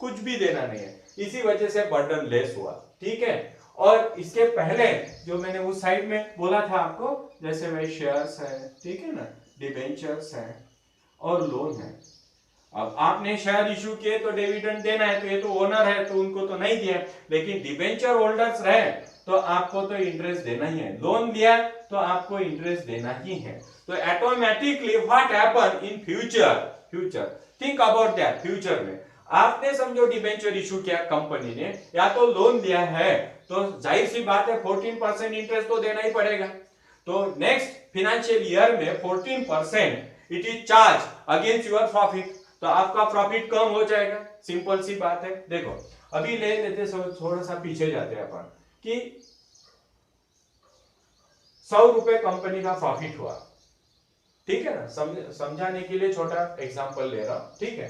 कुछ भी देना नहीं है। इसी वजह से बर्डन लेस हुआ, ठीक है। और इसके पहले जो मैंने उस साइड में बोला था आपको, जैसे भाई शेयर्स है, ठीक है ना, डिबेंचर्स है और लोन है। अब आपने शेयर इशू किए तो डिविडेंड देना है, तो ये तो ओनर है तो उनको तो नहीं दिया, लेकिन डिबेंचर होल्डर्स रहे तो आपको तो इंटरेस्ट देना ही है। लोन दिया तो आपको इंटरेस्ट देना ही है। तो automatically what happen in future think about that. Future में आपने समझो डिबेंचर इशू किया कंपनी ने, या तो लोन दिया है, तो जाहिर सी बात है 14% इंटरेस्ट तो देना ही पड़ेगा। तो नेक्स्ट फाइनेंशियल ईयर में 14% it is charge against your profit, तो आपका प्रॉफिट कम हो जाएगा। सिंपल सी बात है। देखो अभी ले लेते, थोड़ा सा पीछे जाते हैं अपन कि 100 रुपए कंपनी का प्रॉफिट हुआ, ठीक है ना, समझाने के लिए छोटा एग्जांपल ले रहा हूं, ठीक है,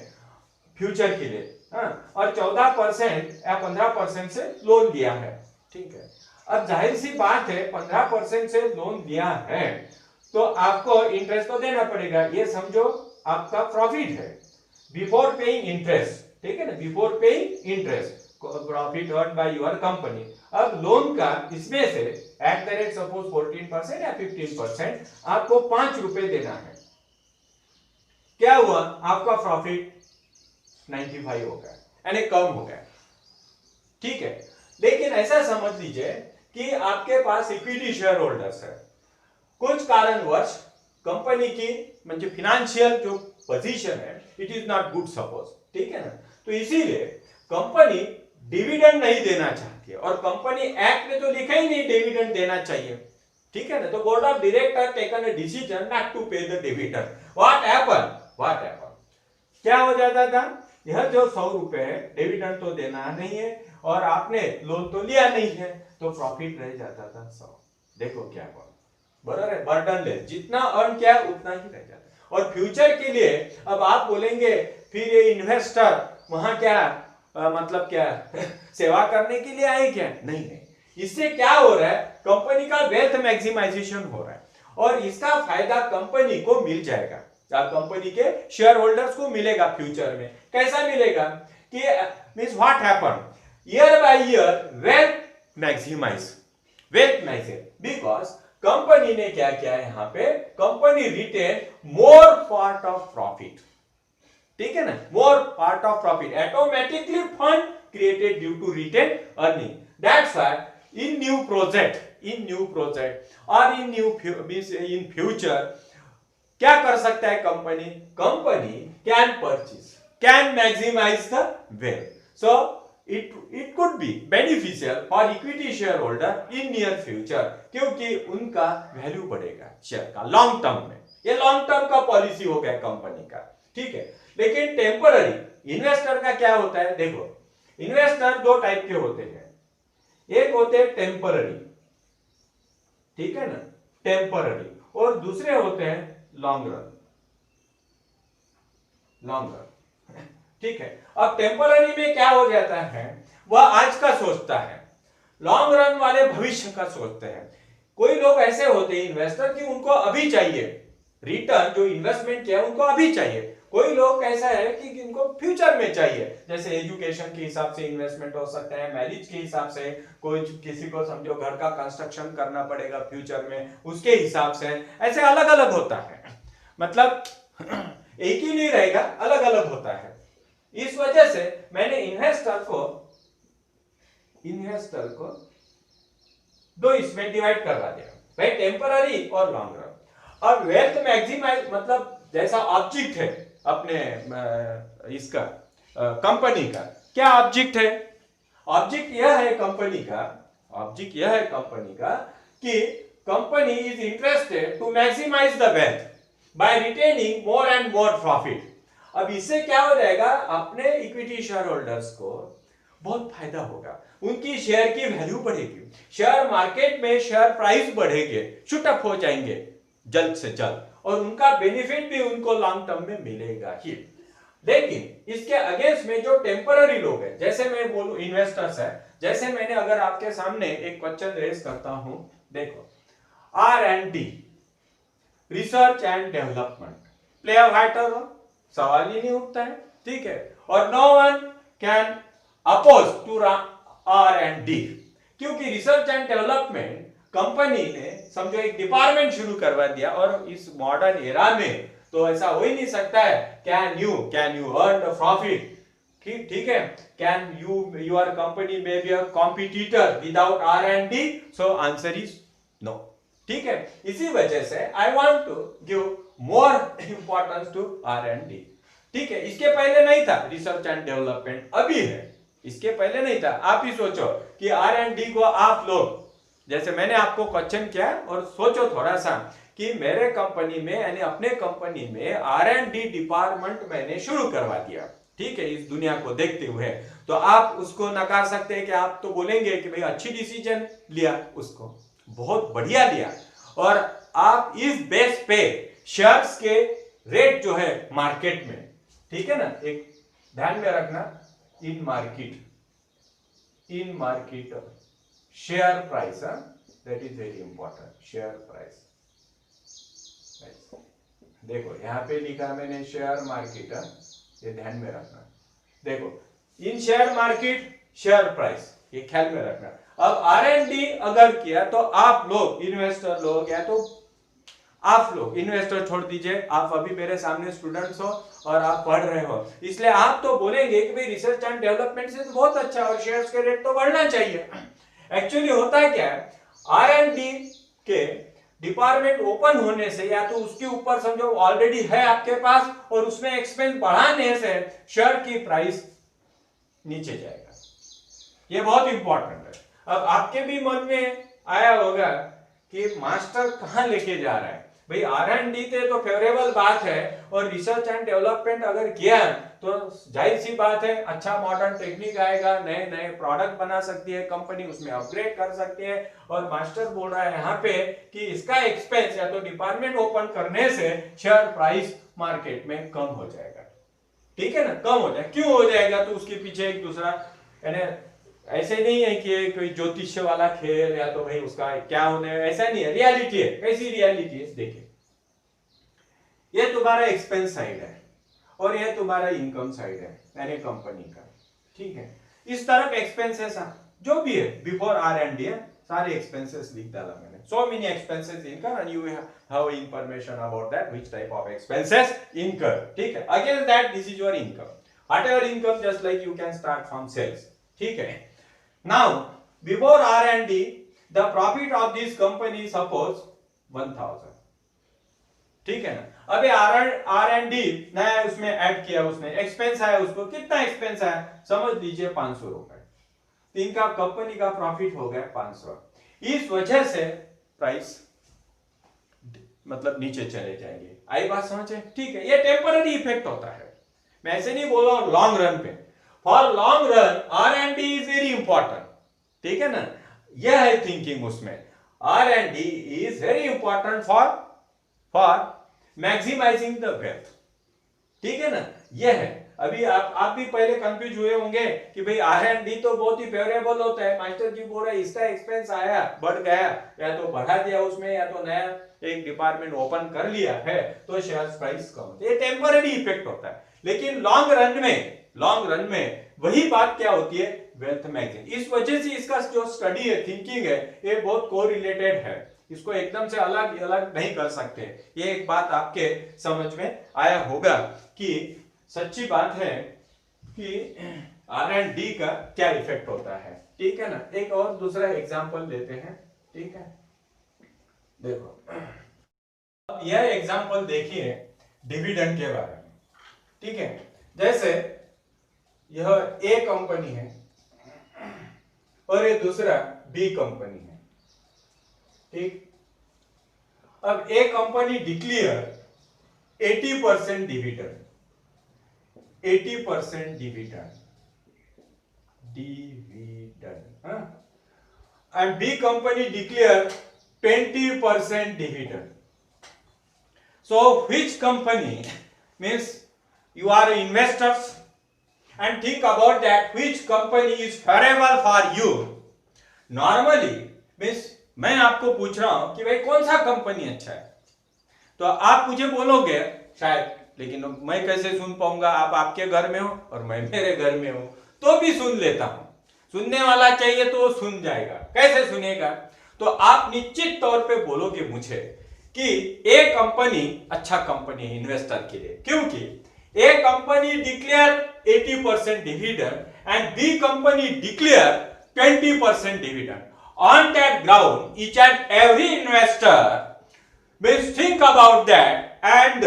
फ्यूचर के लिए। और 14% या 15% से लोन दिया है, ठीक है। अब जाहिर सी बात है 15% से लोन दिया है तो आपको इंटरेस्ट तो देना पड़ेगा। ये समझो आपका प्रॉफिट है बिफोर पेइंग इंटरेस्ट, ठीक है ना, before paying interest profit earn by your company. अब लोन का इसमें से एट द रेट सपोज 14% या 15% आपको 5 रुपए देना है। क्या हुआ? आपका प्रॉफिट 95 हो गया, यानी कम हो गया, ठीक है। लेकिन ऐसा समझ लीजिए कि आपके पास इक्विटी शेयर होल्डर्स है, कुछ कारणवश कंपनी की म्हणजे फाइनेंशियल जो पोजीशन है it is not good suppose, ठीक है ना, तो इसीलिए कंपनी डिविडेंड नहीं देना चाहती है, और कंपनी एक्ट में तो लिखा ही नहीं डिविडेंड देना चाहिए, ठीक है ना। तो board of director taken a decision not to pay the dividend. What happen क्या हो जाता था? यह जो 100 रुपए है डिविडेंड तो देना नहीं है और आपने लोन तो लिया नहीं है, तो प्रॉफिट रह जाता था 100। देखो क्या हुआ, बराबर है, बर्डन ले, जितना अर्न किया उतना ही रह जाता। और फ्यूचर के लिए अब आप बोलेंगे फिर ये इन्वेस्टर वहां क्या मतलब क्या सेवा करने के लिए आए क्या? नहीं, इससे क्या हो रहा है, कंपनी का वेल्थ मैक्सिमाइजेशन हो रहा है और इसका फायदा कंपनी को मिल जाएगा, कंपनी के शेयर होल्डर्स को मिलेगा फ्यूचर में। कैसा मिलेगा कि means what happen year by year wealth maximize because company ने क्या किया है, यहां पे company retain more part of profit, ठीक है ना, more part of profit automatically fund created due to retain earning. That's why in new project और इन फ्यूचर क्या कर सकता है company can maximize the wealth. So it could be beneficial for equity shareholder in near future, क्योंकि उनका value बढ़ेगा share का long term में। ये लॉन्ग टर्म का पॉलिसी हो गया कंपनी का, ठीक है। लेकिन टेम्पररी इन्वेस्टर का क्या होता है, देखो इन्वेस्टर दो टाइप के होते हैं, एक होते हैं टेम्पररी, ठीक है ना, टेम्पररी, और दूसरे होते हैं लॉन्ग रन, लॉन्ग रन, ठीक है। अब टेम्पररी में क्या हो जाता है, वह आज का सोचता है, लॉन्ग रन वाले भविष्य का सोचते हैं। कोई लोग ऐसे होते हैं इन्वेस्टर कि उनको अभी चाहिए रिटर्न, जो इन्वेस्टमेंट किया उनको अभी चाहिए। कोई लोग ऐसा है कि इनको फ्यूचर में चाहिए, जैसे एजुकेशन के हिसाब से इन्वेस्टमेंट हो सकता है, मैरिज के हिसाब से, कोई किसी को समझो घर का कंस्ट्रक्शन करना पड़ेगा फ्यूचर में, उसके हिसाब से, ऐसे अलग अलग होता है, मतलब एक ही नहीं रहेगा, अलग अलग होता है। इस वजह से मैंने इन्वेस्टर को दो इसमें डिवाइड करवा दिया भाई, टेम्पररी और लॉन्ग रन। अब वेल्थ मैक्सिमाइज मतलब जैसा ऑब्जेक्ट है अपने इसका कंपनी का, क्या ऑब्जेक्ट है, ऑब्जेक्ट यह है कंपनी का, ऑब्जेक्ट यह है कंपनी का कि company is interested to maximize the wealth by retaining more and more profit. अब इससे क्या हो जाएगा, अपने इक्विटी शेयर होल्डर्स को बहुत फायदा होगा, उनकी शेयर की वैल्यू बढ़ेगी, शेयर मार्केट में शेयर प्राइस बढ़ेंगे, शूटअप हो जाएंगे जल्द से जल्द, और उनका बेनिफिट भी उनको लॉन्ग टर्म में मिलेगा ही। लेकिन इसके अगेंस्ट में जो टेम्पररी लोग हैं, जैसे मैं बोलूं इन्वेस्टर्स है, जैसे मैंने अगर आपके सामने एक क्वेश्चन रेज करता हूं, देखो R&D, research and development, play a vital role, सवाल ही नहीं उठता है, ठीक है, और no one can oppose to R&D, क्योंकि रिसर्च एंड डेवलपमेंट कंपनी ने समझो एक डिपार्टमेंट शुरू करवा दिया, और इस मॉडर्न एरा में तो ऐसा हो ही नहीं सकता है, can you earn the profit, ठीक है, can your company may be a competitor without R&D, so answer is no, ठीक है। इसी वजह से I want to give more importance to R&D, ठीक है। इसके पहले नहीं था रिसर्च एंड डेवलपमेंट, अभी है, इसके पहले नहीं था। आप ही सोचो कि R&D को आप लोग, जैसे मैंने आपको क्वेश्चन किया, और सोचो थोड़ा सा कि मेरे कंपनी में यानी अपने कंपनी में R&D डिपार्टमेंट मैंने शुरू करवा दिया, ठीक है, इस दुनिया को देखते हुए, तो आप उसको नकार सकते हैं कि आप तो बोलेंगे कि भाई अच्छी डिसीजन लिया, उसको बहुत बढ़िया लिया, और आप इस बेस पे शेयर्स के रेट जो है मार्केट में, ठीक है ना, एक ध्यान में रखना, इन market share price, that is very important, share price, देखो यहां पे लिखा मैंने शेयर मार्केट, ये ध्यान में रखना, देखो इन शेयर मार्केट शेयर प्राइस, ये ख्याल में रखना। अब R&D अगर किया तो आप लोग इन्वेस्टर लोग, या तो आप लोग इन्वेस्टर छोड़ दीजिए, आप अभी मेरे सामने स्टूडेंट्स हो और आप पढ़ रहे हो, इसलिए आप तो बोलेंगे कि भाई रिसर्च एंड डेवलपमेंट से तो बहुत अच्छा और शेयर्स के रेट तो बढ़ना चाहिए। एक्चुअली होता है क्या है, R&D के डिपार्टमेंट ओपन होने से, या तो उसके ऊपर समझो ऑलरेडी है आपके पास, और उसमें एक्सपेंस बढ़ाने से शेयर की प्राइस नीचे जाएगा, ये बहुत इंपॉर्टेंट है। अब आपके भी मन में आया होगा कि मास्टर कहां लेके जा रहा है, भाई R&D तो फेवरेबल बात है, और रिसर्च एंड डेवलपमेंट अगर किया तो जाहिर सी बात है अच्छा मॉडर्न टेक्निक आएगा, नए नए प्रोडक्ट बना सकती है कंपनी, उसमें अपग्रेड कर सकती है, और मास्टर बोल रहा है यहाँ पे कि इसका एक्सपेंस या तो डिपार्टमेंट ओपन करने से शेयर प्राइस मार्केट में कम हो जाएगा, ठीक है ना, कम हो जाएगा। क्यों हो जाएगा, तो उसके पीछे एक दूसरा, यानी ऐसे नहीं है कि कोई ज्योतिष वाला खेल, या तो भाई उसका क्या होने, ऐसा नहीं है, रियलिटी है। कैसी रियलिटी है, देखिए ये तुम्हारा एक्सपेंस साइड है, और ये तुम्हारा इनकम साइड है, यानी कंपनी का, ठीक है। इस तरफ एक्सपेंसेस जो भी है बिफोर R&D है, सारे एक्सपेंसेस लिख डाला मैंने, so many expenses incur and you have information about that which type of expenses incur, ठीक है। Against that this is your income, whatever income, just like you can start from sales, ठीक है। Now before R&D the profit of this company suppose 1000, ठीक है ना। अभी R&D नया उसमें ऐड किया, उसने एक्सपेंस आया, उसको कितना एक्सपेंस आया, समझ लीजिए 500 रुपए, तो इनका कंपनी का प्रॉफिट हो गया 500, इस वजह से प्राइस मतलब नीचे चले जाएंगे। आई बात समझे, ठीक है, ये टेम्पररी इफेक्ट होता है, मैं ऐसे नहीं बोल रहा हूं लॉन्ग रन पे, for long run R&D is very important, ठीक है ना, यह है थिंकिंग उसमें, R&D is very important for maximizing the wealth, ठीक है ना, यह है। अभी आप भी पहले कंफ्यूज हुए होंगे कि भाई R&D तो बहुत ही फेवरेबल होता है, मास्टर जी बोल रहे इसका एक्सपेंस आया बढ़ गया, या तो बढ़ा दिया उसमें, या तो नया एक डिपार्टमेंट ओपन कर लिया है तो शेयर प्राइस कम, ये टेम्पररी इफेक्ट होता है। लेकिन लॉन्ग रन में वही बात क्या होती है, वेल्थ मैक्सिम। इस वजह से इसका जो स्टडी है, थिंकिंग है, ये बहुत कोरिलेटेड है, इसको एकदम से अलग अलग नहीं कर सकते। ये एक बात आपके समझ में आया होगा कि सच्ची बात है कि R&D का क्या इफेक्ट होता है, ठीक है ना। एक और दूसरा एग्जांपल लेते हैं, ठीक है, देखो अब यह एग्जांपल देखिए डिविडेंड के बारे में, ठीक है। जैसे यह A कंपनी है और ये दूसरा B कंपनी है, ठीक। अब A company declare 80% dividend, 80% dividend, and B company declare 20% dividend. So which company, means you are investors and think about that which company is favorable for you. Normally means मैं आपको पूछ रहा हूं कि भाई कौन सा कंपनी अच्छा है, तो आप मुझे बोलोगे शायद, लेकिन मैं कैसे सुन पाऊंगा, आप आपके घर में हो और मैं मेरे घर में हूं, तो भी सुन लेता हूं। सुनने वाला चाहिए तो वो सुन जाएगा, कैसे सुनेगा, तो आप निश्चित तौर पे बोलोगे मुझे कि ए कंपनी अच्छा कंपनी है इन्वेस्टर के लिए, क्योंकि A company declare 80% dividend and B company declare 20% dividend. On that ground, each and every investor means think about that, and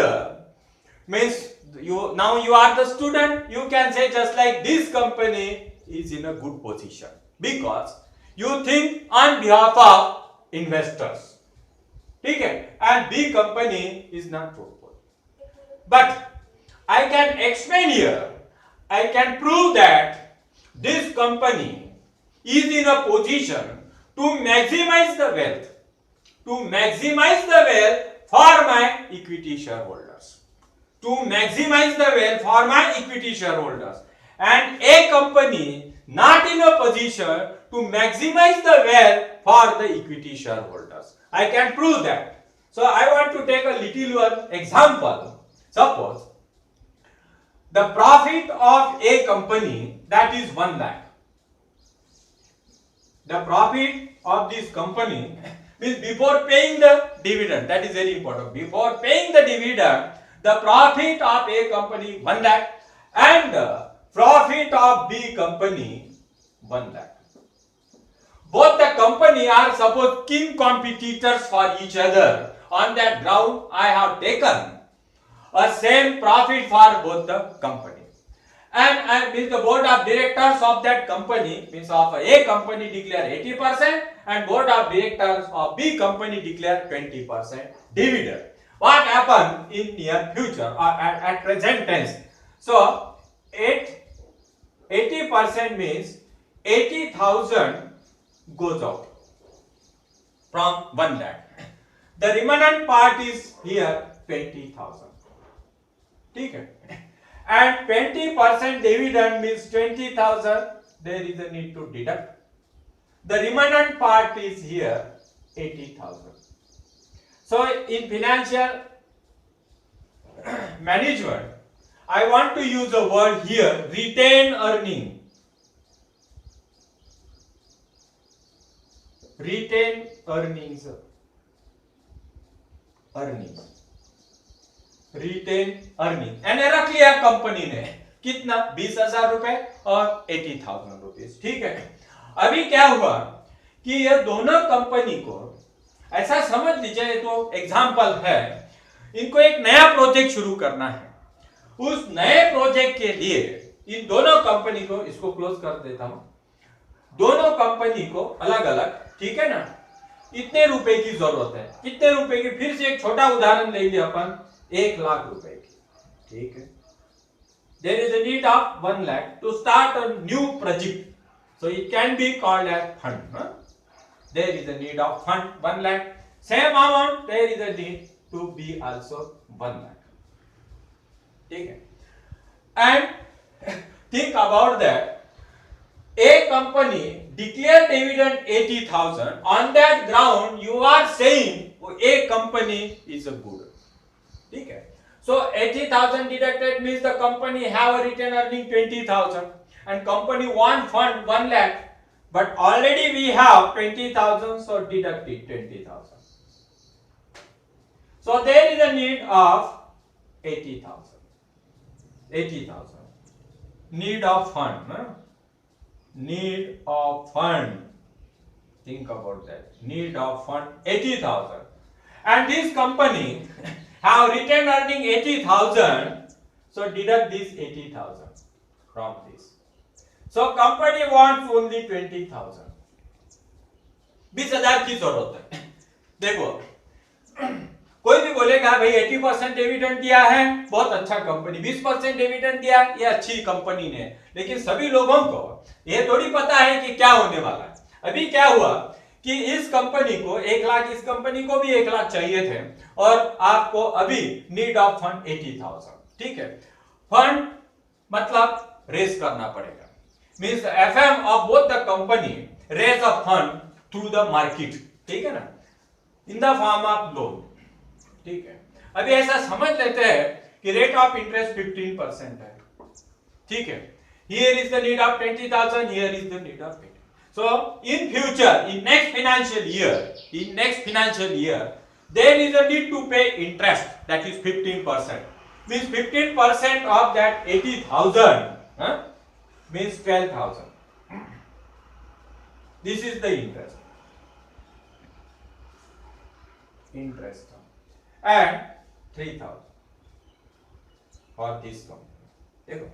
means you are the student, you can say just like this company is in a good position because you think on behalf of investors, ठीक है, and B company is not fruitful. But I can explain here, I can prove that this company is in a position to maximize the wealth, for my equity shareholders, and a company not in a position to maximize the wealth for the equity shareholders. I can prove that. So I want to take a little example. Suppose the profit of a company, that is 1 lakh. The profit of this company is before paying the dividend, that is very important. Before paying the dividend, the profit of A company 1 lakh and the profit of B company 1 lakh. Both the company are suppose keen competitors for each other. On that ground, I have taken a same profit for both the company. And I means the board of directors of that company, means of A company declare 80% and board of directors of B company declare 20% dividend. What happen in near future or at present tense? So 80% means 80,000 goes out from 1 lakh. The remaining part is here 20,000. ठीक है, and 20% dividend means 20,000. There is a need to deduct. The remaining part is here 80,000. So in financial management, I want to use a word here, retained earning. Retained earnings. Retain earning मैंने रख लिया company ने कितना 20,000 रुपए और 80,000 rupees, ठीक है। अभी क्या हुआ कि ये दोनों कंपनी को ऐसा समझ लीजिए, ये तो एग्जांपल है, इनको एक नया प्रोजेक्ट शुरू करना है। उस नए प्रोजेक्ट के लिए इन दोनों कंपनी को, इसको क्लोज कर देता हूं, दोनों कंपनी को अलग अलग, ठीक है ना, इतने रुपए की जरूरत है, कितने रुपए की, फिर से एक छोटा उदाहरण ले लिया अपन 1 लाख रुपए की, ठीक है। there is a need of 1 lakh to start a new project. So it can be called as fund. There is a need of fund 1 lakh. Same amount, there is a need to be also 1 lakh. Okay. And think about that. A company declared dividend 80,000. On that ground, you are saying a company is a good. Okay. So 80,000 deducted means the company have a return earning 20,000 and company want fund 1 lakh, but already we have 20,000, so deduct it 20,000. So there is a need of 80,000. 80,000. Need of fund. Need of fund. Think about that. Need of fund 80,000. And this company have return earning 80,000. So deduct this 80,000 from this. So company wants only 20,000. 20,000 की जरूरत है. देखो कोई भी बोलेगा भाई 80% dividend दिया है, बहुत अच्छा कंपनी, 20% डिविडेंड दिया, ये अच्छी कंपनी ने, लेकिन सभी लोगों को ये थोड़ी पता है कि क्या होने वाला है. अभी क्या हुआ कि इस कंपनी को 1 लाख, इस कंपनी को भी 1 लाख चाहिए थे और आपको अभी नीड ऑफ फंड 80,000. ठीक है. फंड मतलब रेस करना पड़ेगा. Means FM of both the company raise a fund through the market. ठीक है ना, in the form of loan. ठीक है. अभी ऐसा समझ लेते हैं कि रेट ऑफ इंटरेस्ट 15% है. ठीक है. Here is the need of 20,000, here is the need of 80. So in future, in next financial year, there is a need to pay interest, that is 15%. Means 15% of that 80,000 means 12,000. This is the interest. And 3,000 for this company. देखो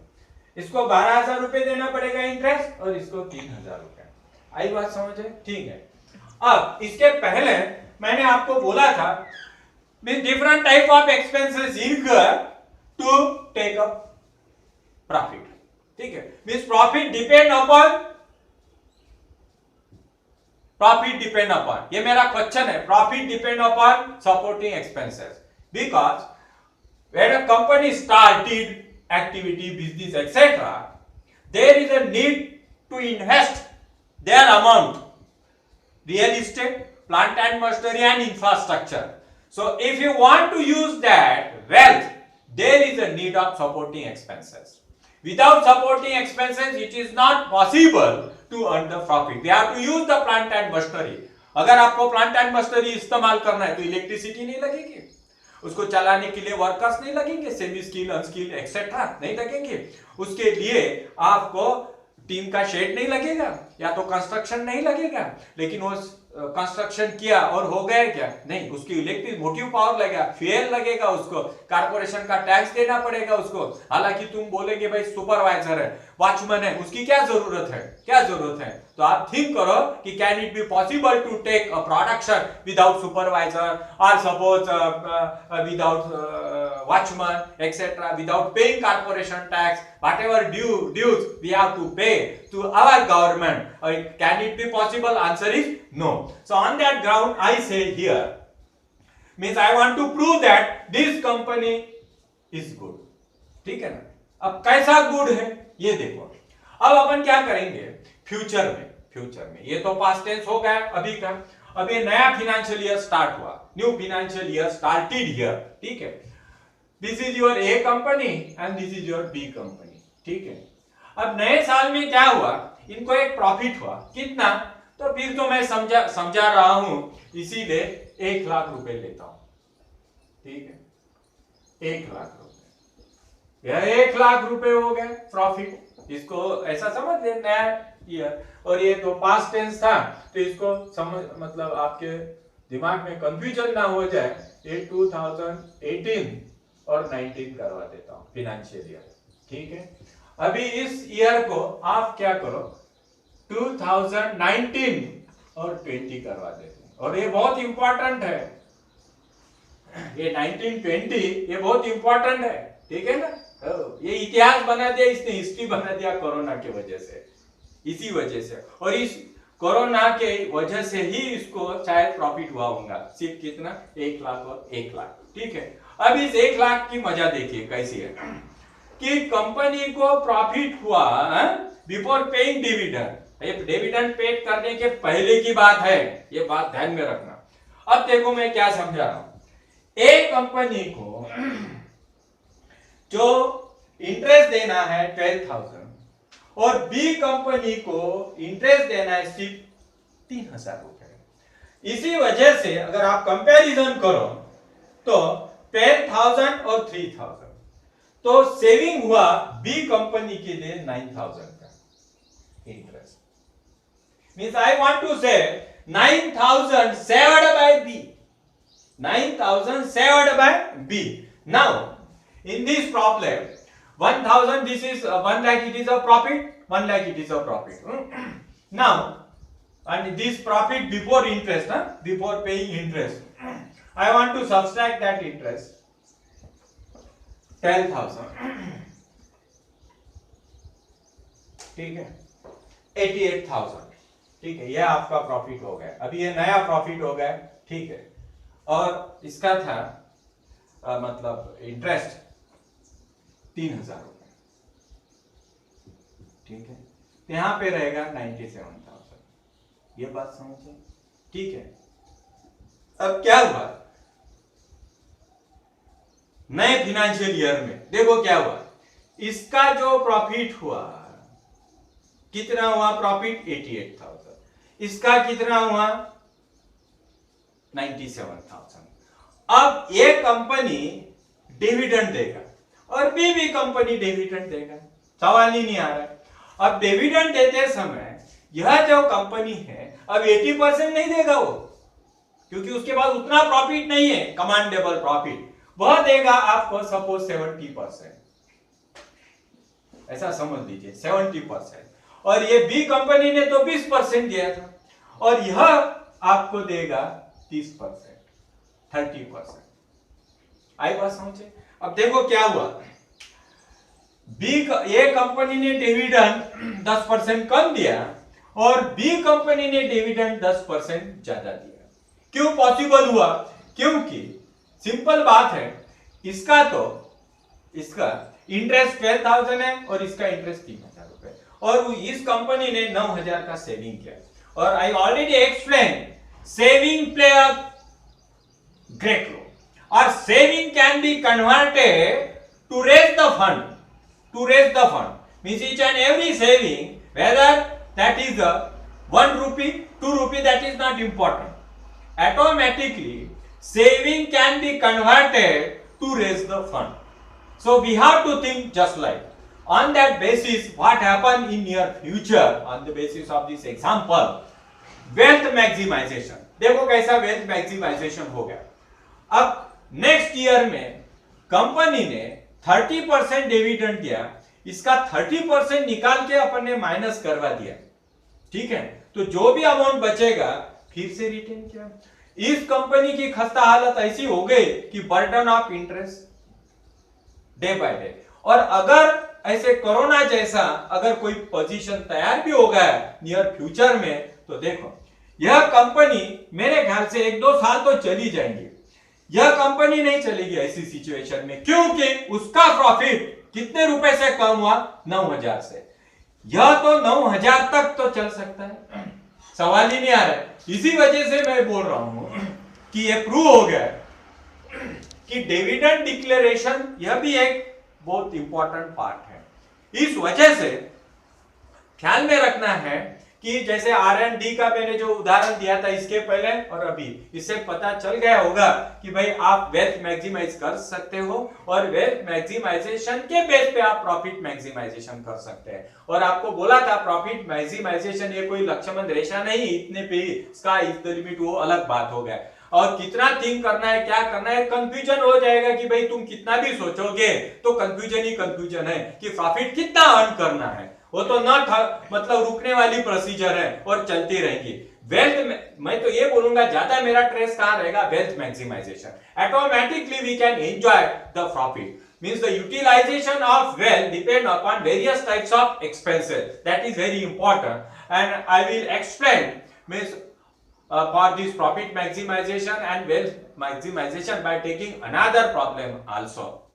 इसको 12,000 रुपए देना पड़ेगा interest और इसको 3,000 रुपए. आई बात समझ है? ठीक है. अब इसके पहले मैंने आपको बोला था डिफरेंट टाइप ऑफ एक्सपेंसेस इनकर टू टेक अप प्रॉफिट. ठीक है. मींस प्रॉफिट डिपेंड अपॉन, ये मेरा क्वेश्चन है, profit depend upon supporting expenses, because when a company started activity, business, etc., there is a need to invest their amount, real estate, plant and machinery and infrastructure. So if you want to use that wealth, there is a need of supporting expenses. Without supporting expenses, it is not possible to earn the profit. We have to use the plant and machinery. अगर आपको plant and machinery इस्तेमाल करना है तो electricity नहीं लगेगी, उसको चलाने के लिए वर्कर्स नहीं लगेंगे, सेमी स्किल, अनस्किल एक्सेट्रा नहीं लगेंगे, उसके लिए आपको टीम का शेड नहीं लगेगा या तो कंस्ट्रक्शन नहीं लगेगा. लेकिन वो कंस्ट्रक्शन किया और हो गया क्या? नहीं, उसकी इलेक्ट्रिक मोटिव पावर लगेगा, फ्यूल लगेगा, उसको कारपोरेशन का टैक्स देना पड़ेगा उसको. हालांकि तुम बोलेंगे भाई सुपरवाइजर है, वॉचमैन है, उसकी क्या जरूरत है? तो आप थिंक करो कि can it be possible to take a production without supervisor और suppose without watchman etcetera, without paying corporation tax, whatever dues we have to pay to our government. Can it be possible? Answer is no. So on that ground I say here, means I want to prove that this company is good. ठीक है ना. अब कैसा good है ये देखो. अब अपन क्या करेंगे फ्यूचर में. ये तो पास्ट टेंस हो गया अभी का. अब ये नया फाइनेंशियल ईयर स्टार्ट हुआ, new financial year started here. ठीक है. This is your A company and this is your B company. ठीक है. अब नए साल में क्या हुआ, इनको एक प्रॉफिट हुआ. कितना? तो फिर तो मैं समझा रहा हूं, इसीलिए 1 लाख रुपए लेता हूं. ठीक है. 1 लाख रुपए, यह 1 लाख रुपए हो गए प्रॉफिट. इसको ऐसा समझ ले नया ईयर, और ये तो पास्ट टेंस था तो इसको समझ, मतलब आपके दिमाग में कंफ्यूजन ना हो जाए, ये 2018 और 19 करवा देता हूं फाइनेंशियल ईयर. ठीक है. अभी इस ईयर को आप क्या करो 2019 और 20 करवा देते हैं. और ये बहुत इंपॉर्टेंट है, ये 1920 ये बहुत इंपॉर्टेंट है. ठीक है ना. ये इतिहास बना दिया, इसने हिस्ट्री बना दिया कोरोना की वजह से, इसी वजह से। और इस कोरोना के वजह से ही इसको शायद प्रॉफिट हुआ होगा, सिर्फ कितना 1 लाख और 1 लाख। ठीक है, अब इस 1 लाख की मजा देखिए कैसी है कि कंपनी को प्रॉफिट हुआ बिफोर पेइंग डिविडेंड। ये डिविडेंड पेड करने के पहले की बात है, ये बात ध्यान में रखना। अब देखो मैं क्या समझा रहा हूं, एक कंपनी को जो इंटरेस्ट देना है 12,000 और बी कंपनी को इंटरेस्ट देना है सिर्फ 3,000 रुपए। इसी वजह से अगर आप कंपैरिजन करो तो 10,000 और 3,000, तो सेविंग हुआ बी कंपनी के लिए 9,000 का interest. Means I want to say 9,000 saved by B, 9,000 saved by B. Now in this problem 1,000, this is 1 lakh, it is a profit, 1 lakh it is a profit. Now and this profit before interest, before paying interest, I want to subtract that interest 10,000, ठीक है 88,000, ठीक है, यह आपका profit हो गया। अभी ये नया प्रॉफिट हो गया, ठीक है, और इसका था मतलब इंटरेस्ट 3,000 रुपए, ठीक है, तो यहां पे रहेगा 97,000। ये बात समझे, ठीक है। अब क्या हुआ नए फाइनेंशियल ईयर में, देखो क्या हुआ, इसका जो प्रॉफिट हुआ कितना हुआ, प्रॉफिट 88,000, इसका कितना हुआ 97,000। अब ये कंपनी डिविडेंड देगा और बी कंपनी डिविडेंड देगा, सवाल ही नहीं आ रहा है। अब डिविडेंड देते समय यह जो कंपनी है अब 80% नहीं देगा वो, क्योंकि उसके पास उतना प्रॉफिट नहीं है, कमांडेबल प्रॉफिट, वह देगा आपको सपोज 70%, ऐसा समझ लीजिए 70%, और ये बी कंपनी ने तो 20% दिया था, और यह आपको देगा 30%, 30%। आई बात समझे। अब देखो क्या हुआ, ए कंपनी ने डिविडेंड 10% कम दिया और बी कंपनी ने डिविडेंड 10% ज्यादा दिया। क्यों पॉसिबल हुआ, क्योंकि सिंपल बात है, इसका इंटरेस्ट 12,000 है और इसका इंटरेस्ट 3,000 रुपए, और इस कंपनी ने 9,000 का सेविंग किया। और I already explain saving play a great role, और saving can be converted to raise the fund, means each and every saving, whether that is 1 rupee, 2 rupee, that is not important, automatically saving can be converted to raise the fund. So we have to think just like on that basis what happen in near future, on the basis of this example, wealth maximization। देखो कैसा wealth maximization हो गया। अब next year में company ने 30% dividend दिया, इसका 30% निकाल के अपन ने माइनस करवा दिया, ठीक है, तो जो भी अमाउंट बचेगा फिर से रिटेन किया। इस कंपनी की खस्ता हालत ऐसी हो गई कि burden of interest day by day, और अगर ऐसे कोरोना जैसा अगर कोई पोजीशन तैयार भी हो गया नियर फ्यूचर में, तो देखो यह कंपनी मेरे ख्याल से 1-2 साल तो चली जाएंगी, यह कंपनी नहीं चलेगी ऐसी सिचुएशन में, क्योंकि उसका प्रॉफिट कितने रुपए से कम हुआ, 9,000 से। यह तो 9,000 तक तो चल सकता है, सवाल ही नहीं आ रहा है। इसी वजह से मैं बोल रहा हूं कि यह प्रूव हो गया कि डिविडेंड डिक्लेरेशन यह भी एक बहुत इंपॉर्टेंट पार्ट है। इस वजह से ख्याल में रखना है कि जैसे R&D का मैंने जो उदाहरण दिया था इसके पहले और अभी, इससे पता चल गया होगा कि भाई आप वेल्थ मैक्सिमाइज कर सकते हो, और वेल्थ मैक्सिमाइजेशन के बेस पे आप प्रॉफिट मैक्सिमाइजेशन कर सकते हैं। और आपको बोला था प्रॉफिट मैक्सिमाइजेशन ये कोई लक्ष्मण रेखा नहीं, इतने पे ही स्काई इज द लिमिट, वो अलग बात हो गया। और कितना थिंक करना है, क्या करना है, कंफ्यूजन हो जाएगा कि भाई तुम कितना भी सोचोगे तो कंफ्यूजन ही कंफ्यूजन है कि प्रॉफिट कितना अर्न करना है, वो तो न मतलब रुकने वाली प्रोसीजर है और चलती रहेगी। वेल्थ में मैं तो ये बोलूंगा ज्यादा मेरा ट्रेस कहां रहेगा, wealth maximization. Automatically we can enjoy the profit. means the utilization of wealth depend upon various types of expenses. That is very important, and I will explain means for this profit maximization and wealth maximization by taking another problem also.